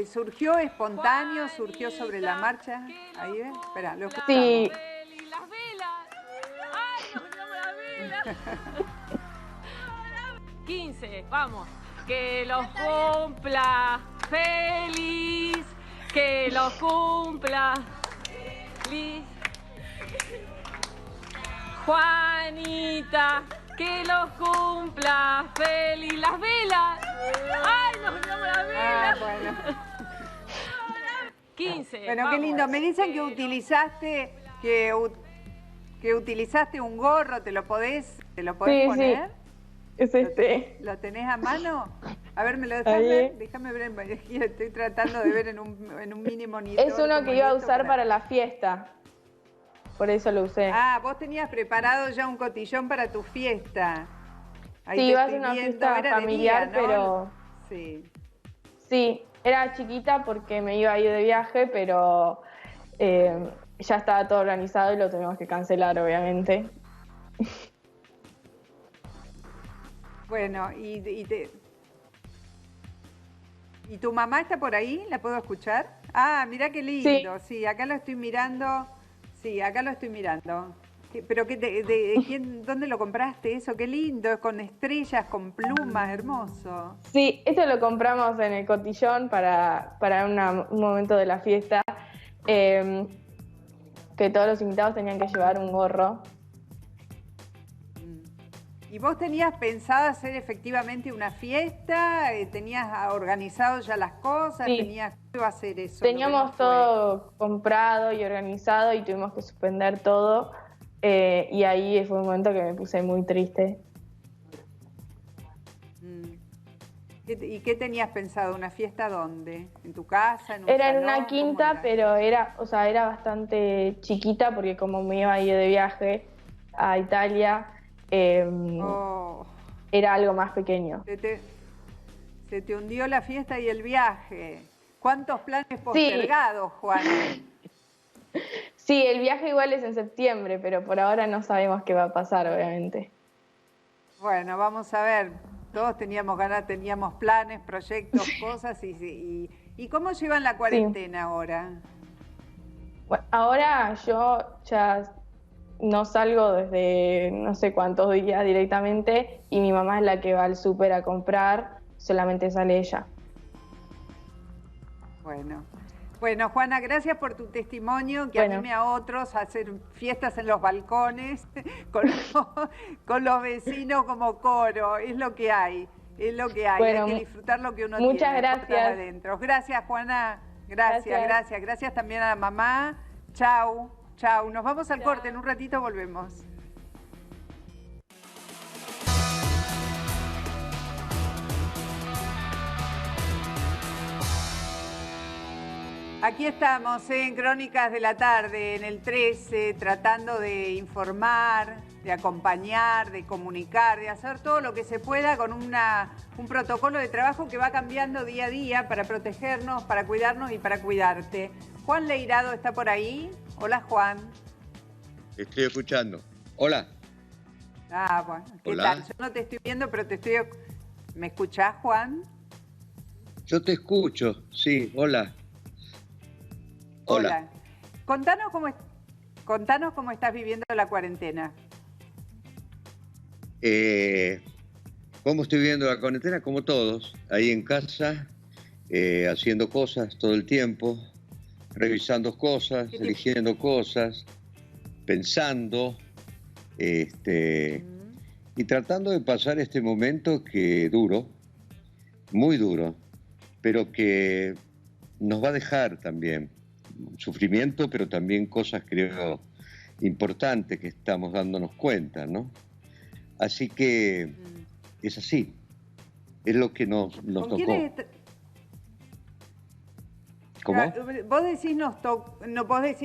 [SPEAKER 1] ¿Surgió espontáneo? ¿Surgió sobre la marcha? Ahí ves. Espera, lo escuchamos.
[SPEAKER 8] Sí,
[SPEAKER 9] Las velas. ¡Ay, nos miramos las velas! 15, vamos. Que los cumpla feliz. Que los cumpla feliz. Juanita, que los cumpla feliz. Las velas. ¡Ay, nos miramos las
[SPEAKER 1] Ah,
[SPEAKER 9] velas!
[SPEAKER 1] bueno.
[SPEAKER 9] 15.
[SPEAKER 1] Bueno, qué
[SPEAKER 9] vamos.
[SPEAKER 1] lindo. Me dicen que utilizaste un gorro. ¿Te lo podés
[SPEAKER 8] Sí,
[SPEAKER 1] poner?
[SPEAKER 8] es este.
[SPEAKER 1] ¿Lo tenés a mano? A ver, ¿me lo dejás
[SPEAKER 8] Ahí.
[SPEAKER 1] ver? Déjame ver. Estoy tratando de ver en un mini monitor.
[SPEAKER 8] Es uno
[SPEAKER 1] cómo
[SPEAKER 8] que iba a
[SPEAKER 1] es esto
[SPEAKER 8] usar para la fiesta. Por eso lo usé.
[SPEAKER 1] Ah, vos tenías preparado ya un cotillón para tu fiesta. Ahí
[SPEAKER 8] Sí,
[SPEAKER 1] te
[SPEAKER 8] iba a
[SPEAKER 1] estoy
[SPEAKER 8] ser una
[SPEAKER 1] viendo.
[SPEAKER 8] fiesta
[SPEAKER 1] Era de
[SPEAKER 8] familiar,
[SPEAKER 1] día, ¿no?
[SPEAKER 8] pero
[SPEAKER 1] Sí.
[SPEAKER 8] sí, era chiquita porque me iba a ir de viaje, pero ya estaba todo organizado y lo tuvimos que cancelar, obviamente.
[SPEAKER 1] Bueno, ¿y tu mamá está por ahí? ¿La puedo escuchar? Ah, mirá qué lindo. Sí, acá lo estoy mirando. Sí, acá lo estoy mirando. ¿Pero dónde lo compraste eso? Qué lindo, es con estrellas, con plumas, hermoso.
[SPEAKER 8] Sí, esto lo compramos en el cotillón para un momento de la fiesta, que todos los invitados tenían que llevar un gorro.
[SPEAKER 1] ¿Y vos tenías pensado hacer efectivamente una fiesta? ¿Tenías organizado ya las cosas?
[SPEAKER 8] Sí.
[SPEAKER 1] ¿Qué iba a hacer eso?
[SPEAKER 8] Teníamos
[SPEAKER 1] Lo que no fue.
[SPEAKER 8] todo comprado y organizado y tuvimos que suspender todo. Y ahí fue un momento que me puse muy triste.
[SPEAKER 1] ¿Y qué tenías pensado? ¿Una fiesta dónde? ¿En tu casa? ¿En un
[SPEAKER 8] Era en
[SPEAKER 1] salón?
[SPEAKER 8] una
[SPEAKER 1] ¿Cómo
[SPEAKER 8] quinta,
[SPEAKER 1] era?
[SPEAKER 8] pero era bastante chiquita porque como me iba a ir de viaje a Italia,
[SPEAKER 1] Oh,
[SPEAKER 8] era algo más pequeño.
[SPEAKER 1] se te hundió la fiesta y el viaje. ¿Cuántos planes postergados, Juana?
[SPEAKER 8] Sí, el viaje igual es en septiembre, pero por ahora no sabemos qué va a pasar, obviamente.
[SPEAKER 1] Bueno, vamos a ver. Todos teníamos ganas, teníamos planes, proyectos, cosas. ¿Y cómo llevan la cuarentena ahora?
[SPEAKER 8] Bueno, ahora yo ya no salgo desde no sé cuántos días directamente y mi mamá es la que va al súper a comprar, solamente sale ella.
[SPEAKER 1] Bueno, Juana, gracias por tu testimonio, que anime a otros a hacer fiestas en los balcones con los vecinos como coro. Es lo que hay,
[SPEAKER 8] Bueno,
[SPEAKER 1] hay que disfrutar lo que uno
[SPEAKER 8] muchas
[SPEAKER 1] tiene.
[SPEAKER 8] gracias.
[SPEAKER 1] Adentro. Gracias, Juana. Gracias también a la mamá Chau, chau. Nos vamos al corte, en un ratito volvemos. Aquí estamos en Crónicas de la Tarde, en el 13, tratando de informar, de acompañar, de comunicar, de hacer todo lo que se pueda con un protocolo de trabajo que va cambiando día a día para protegernos, para cuidarnos y para cuidarte. Juan Leirado está por ahí. Hola, Juan.
[SPEAKER 10] Estoy escuchando. Hola.
[SPEAKER 1] Ah, bueno. ¿Qué
[SPEAKER 10] Hola.
[SPEAKER 1] tal? Yo no te estoy viendo, pero te estoy... ¿Me escuchás, Juan?
[SPEAKER 10] Yo te escucho, sí. Hola. Hola.
[SPEAKER 1] Contanos cómo estás viviendo la cuarentena.
[SPEAKER 10] ¿Cómo estoy viviendo la cuarentena? Como todos, ahí en casa, haciendo cosas todo el tiempo, revisando cosas, eligiendo cosas, pensando, y tratando de pasar este momento que duro, muy duro, pero que nos va a dejar también sufrimiento, pero también cosas, creo, importantes que estamos dándonos cuenta, ¿no? Así que es así, es lo que nos tocó. ¿Cómo?
[SPEAKER 1] Vos decís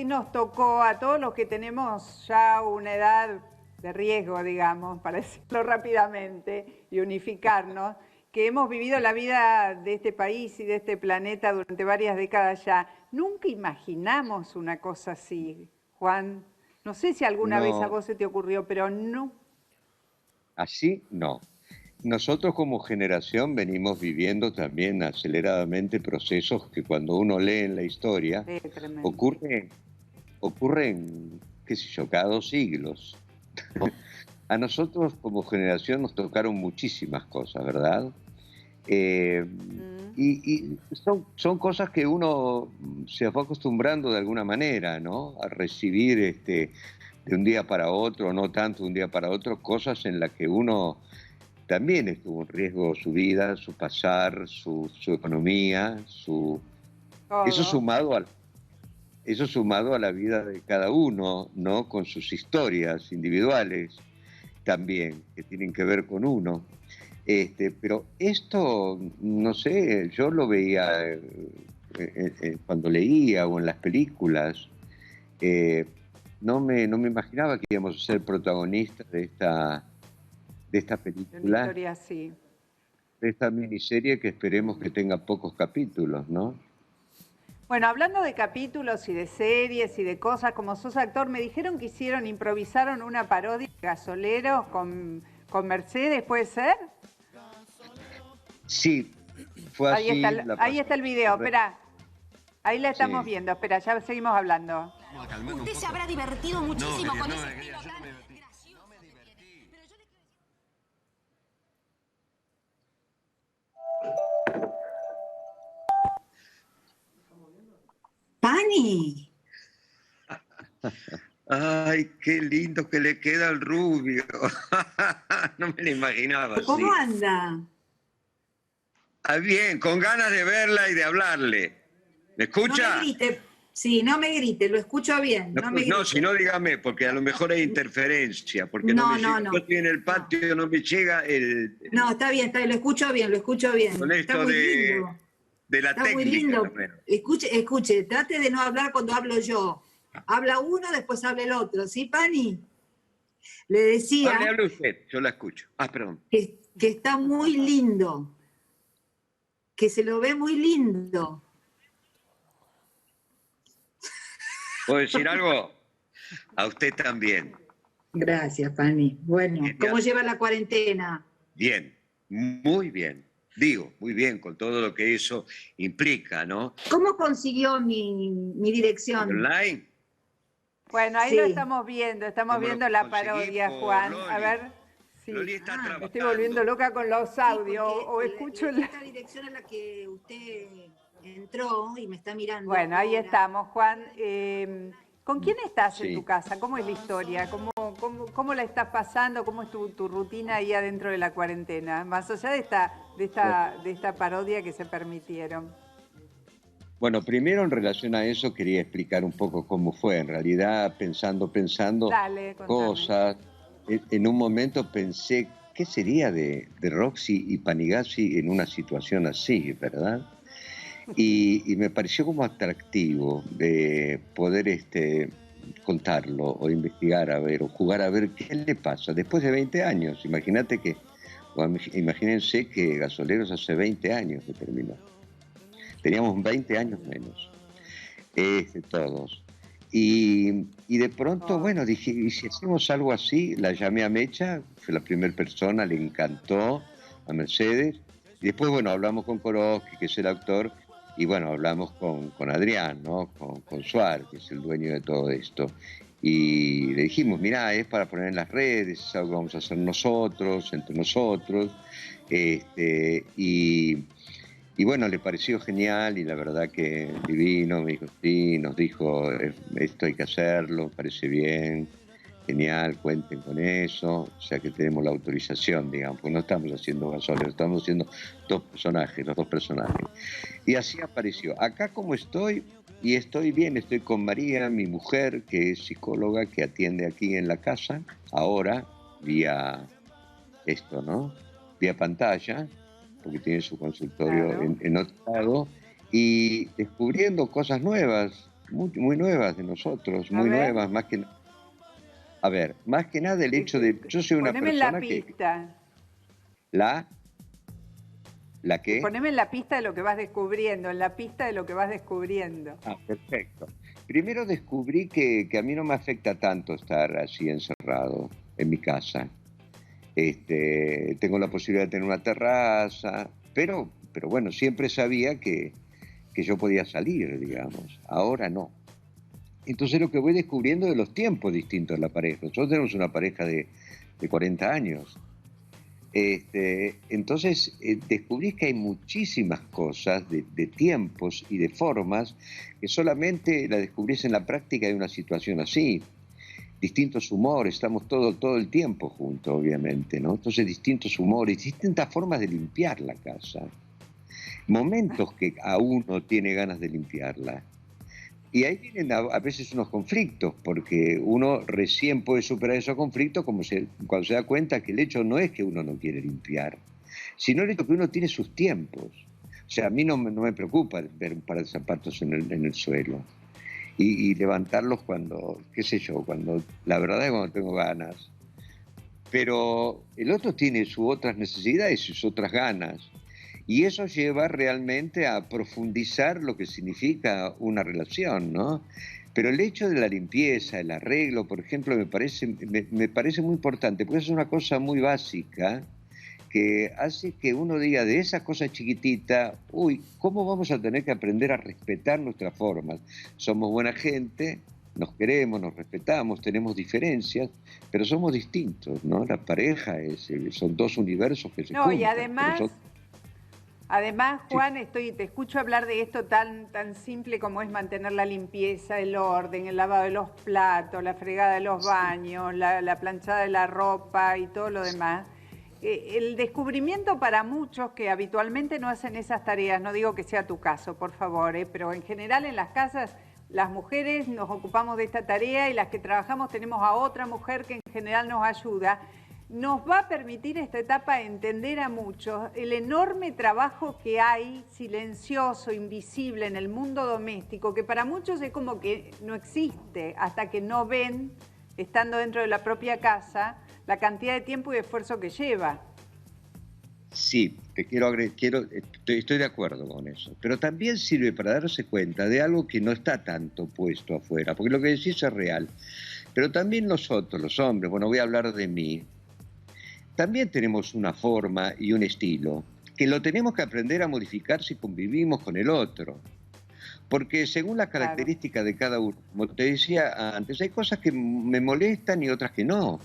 [SPEAKER 1] nos tocó a todos los que tenemos ya una edad de riesgo, digamos, para decirlo rápidamente y unificarnos, que hemos vivido la vida de este país y de este planeta durante varias décadas ya. Nunca imaginamos una cosa así, Juan. No sé si alguna vez a vos se te ocurrió, pero no.
[SPEAKER 10] Así no. Nosotros como generación venimos viviendo también aceleradamente procesos que cuando uno lee en la historia ocurren, qué sé yo, cada 2 siglos. A nosotros como generación nos tocaron muchísimas cosas, ¿verdad? Y son cosas que uno se fue acostumbrando de alguna manera, ¿no? A recibir de un día para otro, no tanto de un día para otro, cosas en las que uno también estuvo en riesgo su vida, su pasar, su economía, eso sumado a la vida de cada uno, ¿no? Con sus historias individuales también, que tienen que ver con uno. Pero esto, no sé, yo lo veía cuando leía o en las películas, no me imaginaba que íbamos a ser protagonistas de esta película,
[SPEAKER 1] Una historia así.
[SPEAKER 10] de esta miniserie que esperemos que tenga pocos capítulos, ¿no?
[SPEAKER 1] Bueno, hablando de capítulos y de series y de cosas, como sos actor, me dijeron que improvisaron una parodia de Gasoleros con Mercedes, ¿puede ser?
[SPEAKER 10] Sí, fue así.
[SPEAKER 1] Ahí está el video, espera. Ahí la estamos viendo, espera, ya seguimos hablando.
[SPEAKER 11] Usted se habrá divertido muchísimo con ese estilo tan gracioso.
[SPEAKER 12] ¡Pani!
[SPEAKER 10] Ay, qué lindo que le queda al rubio. No me lo imaginaba así.
[SPEAKER 12] ¿Cómo anda?
[SPEAKER 10] Ah, bien, con ganas de verla y de hablarle. ¿Me escucha?
[SPEAKER 12] No me grite. Sí, no me grite, lo escucho bien.
[SPEAKER 10] No, si no, dígame, porque a lo mejor hay interferencia, porque no. Yo estoy en el patio, no me llega el...
[SPEAKER 12] No, está bien, lo escucho bien,
[SPEAKER 10] Con
[SPEAKER 12] está
[SPEAKER 10] esto
[SPEAKER 12] muy lindo.
[SPEAKER 10] de la
[SPEAKER 12] Está
[SPEAKER 10] técnica.
[SPEAKER 12] muy lindo.
[SPEAKER 10] También.
[SPEAKER 12] Escuche, trate de no hablar cuando hablo yo. Habla uno, después habla el otro, ¿sí, Pani? Le decía...
[SPEAKER 10] Hable usted, yo la escucho. Ah, perdón.
[SPEAKER 12] Que está muy lindo. Que se lo ve muy lindo.
[SPEAKER 10] ¿Puedo decir algo? A usted también.
[SPEAKER 12] Gracias, Pani. Bueno, ¿cómo lleva la cuarentena?
[SPEAKER 10] Bien, muy bien. Digo, muy bien, con todo lo que eso implica, ¿no?
[SPEAKER 12] ¿Cómo consiguió mi dirección?
[SPEAKER 10] ¿Online?
[SPEAKER 1] Bueno, ahí lo estamos viendo la parodia, Juan.
[SPEAKER 10] Loli?
[SPEAKER 1] A ver. Sí.
[SPEAKER 10] Loli está
[SPEAKER 1] Me estoy volviendo loca con los audios. O escucho
[SPEAKER 12] esta dirección en la que usted entró y me está mirando.
[SPEAKER 1] Bueno, ahí estamos, Juan. ¿Con quién estás en
[SPEAKER 10] Sí.
[SPEAKER 1] tu casa? ¿Cómo es la historia? ¿Cómo la estás pasando? ¿Cómo es tu rutina ahí adentro de la cuarentena? Más allá de esta parodia que se permitieron.
[SPEAKER 10] Bueno, primero en relación a eso quería explicar un poco cómo fue. En realidad, pensando
[SPEAKER 1] Dale, contame.
[SPEAKER 10] cosas, en un momento pensé, ¿qué sería de Roxy y Panigasi en una situación así, verdad? Y me pareció como atractivo de poder contarlo o investigar a ver o jugar a ver qué le pasa después de 20 años. Imagínense que Gasoleros hace 20 años que terminó. Teníamos 20 años menos, todos. Y de pronto, bueno, dije, ¿y si hacemos algo así? La llamé a Mecha, fue la primera persona, le encantó, a Mercedes. Y después, bueno, hablamos con Koroski, que es el actor, y bueno, hablamos con Adrián, ¿no? Con Suárez, que es el dueño de todo esto. Y le dijimos, mirá, es para poner en las redes, es algo que vamos a hacer nosotros, entre nosotros. Y bueno, le pareció genial y la verdad que divino, me dijo, sí, nos dijo, esto hay que hacerlo, parece bien, genial, cuenten con eso, o sea que tenemos la autorización, digamos, porque no estamos haciendo Gasoleros, estamos haciendo los dos personajes. Y así apareció. Acá como estoy, y estoy bien, estoy con María, mi mujer, que es psicóloga, que atiende aquí en la casa, ahora, vía vía pantalla, porque tiene su consultorio en otro lado, y descubriendo cosas nuevas, muy nuevas de nosotros, muy nuevas, más que... A ver, más que nada el hecho de... Yo soy una
[SPEAKER 1] Poneme
[SPEAKER 10] persona
[SPEAKER 1] en la pista.
[SPEAKER 10] ¿La qué?
[SPEAKER 1] Poneme en la pista de lo que vas descubriendo, en la pista de lo que vas descubriendo.
[SPEAKER 10] Ah, perfecto. Primero descubrí que a mí no me afecta tanto estar así encerrado en mi casa. Tengo la posibilidad de tener una terraza, pero bueno, siempre sabía que yo podía salir, digamos. Ahora no. Entonces lo que voy descubriendo de los tiempos distintos de la pareja. Nosotros tenemos una pareja de 40 años. Entonces descubrí que hay muchísimas cosas de tiempos y de formas que solamente la descubrís en la práctica de una situación así. Distintos humores, estamos todo el tiempo juntos, obviamente, ¿no? Entonces, distintos humores, distintas formas de limpiar la casa. Momentos que a uno tiene ganas de limpiarla. Y ahí vienen a veces unos conflictos, porque uno recién puede superar esos conflictos cuando se da cuenta que el hecho no es que uno no quiere limpiar, sino el hecho que uno tiene sus tiempos. O sea, a mí no me preocupa ver un par de zapatos en el suelo. Y levantarlos cuando, qué sé yo, la verdad es cuando tengo ganas. Pero el otro tiene sus otras necesidades, sus otras ganas. Y eso lleva realmente a profundizar lo que significa una relación, ¿no? Pero el hecho de la limpieza, el arreglo, por ejemplo, me parece muy importante, porque es una cosa muy básica que hace que uno diga de esa cosa chiquitita, uy, ¿cómo vamos a tener que aprender a respetar nuestras formas? Somos buena gente, nos queremos, nos respetamos, tenemos diferencias, pero somos distintos, ¿no? La pareja son dos universos que se juntan.
[SPEAKER 1] No, y además, Juan, te escucho hablar de esto tan simple como es mantener la limpieza, el orden, el lavado de los platos, la fregada de los baños, la planchada de la ropa y todo lo demás. El descubrimiento para muchos que habitualmente no hacen esas tareas, no digo que sea tu caso, por favor, pero en general en las casas las mujeres nos ocupamos de esta tarea y las que trabajamos tenemos a otra mujer que en general nos ayuda. Nos va a permitir esta etapa entender a muchos el enorme trabajo que hay, silencioso, invisible en el mundo doméstico, que para muchos es como que no existe hasta que no ven, estando dentro de la propia casa, la cantidad de tiempo y esfuerzo que lleva.
[SPEAKER 10] Sí, estoy de acuerdo con eso, pero también sirve para darse cuenta de algo que no está tanto puesto afuera, porque lo que decís es real, pero también nosotros, los hombres, bueno, voy a hablar de mí, también tenemos una forma y un estilo que lo tenemos que aprender a modificar si convivimos con el otro. Porque según las características de cada uno, como te decía antes, hay cosas que me molestan y otras que no.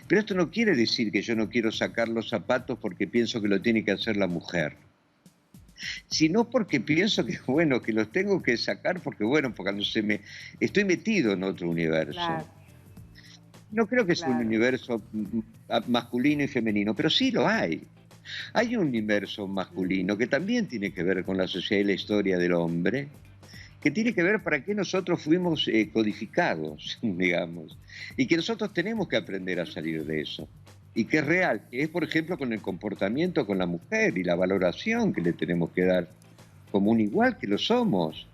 [SPEAKER 10] Pero esto no quiere decir que yo no quiero sacar los zapatos porque pienso que lo tiene que hacer la mujer. Sino porque pienso que, bueno, que los tengo que sacar porque estoy metido en otro universo. Claro. No creo que sea un universo masculino y femenino, pero sí lo hay. Hay un universo masculino que también tiene que ver con la sociedad y la historia del hombre, que tiene que ver para qué nosotros fuimos codificados, digamos, y que nosotros tenemos que aprender a salir de eso. Y que es real, que es, por ejemplo, con el comportamiento con la mujer y la valoración que le tenemos que dar como un igual que lo somos.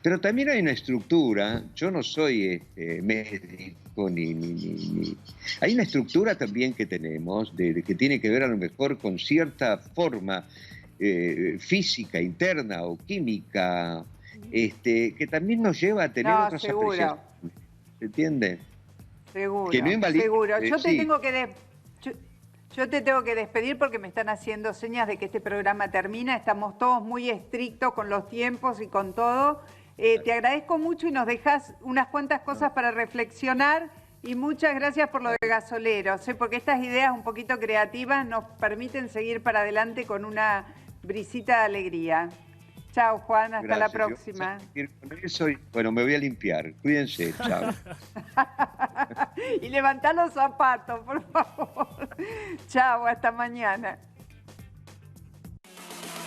[SPEAKER 10] Pero también hay una estructura, yo no soy médico ni... Hay una estructura también que tenemos, que tiene que ver a lo mejor con cierta forma física, interna o química, que también nos lleva a tener otras apreciaciones. ¿Se entiende?
[SPEAKER 1] Seguro,
[SPEAKER 10] que no invalida,
[SPEAKER 1] seguro. Yo te
[SPEAKER 10] sí.
[SPEAKER 1] tengo que... Yo te tengo que despedir porque me están haciendo señas de que este programa termina. Estamos todos muy estrictos con los tiempos y con todo. Te agradezco mucho y nos dejas unas cuantas cosas para reflexionar. Y muchas gracias por lo de Gasoleros, porque estas ideas un poquito creativas nos permiten seguir para adelante con una brisita de alegría. Chao, Juan. Hasta la próxima.
[SPEAKER 10] Con eso y, bueno, me voy a limpiar. Cuídense. Chao.
[SPEAKER 1] Y levantá los zapatos, por favor. Chao, hasta mañana.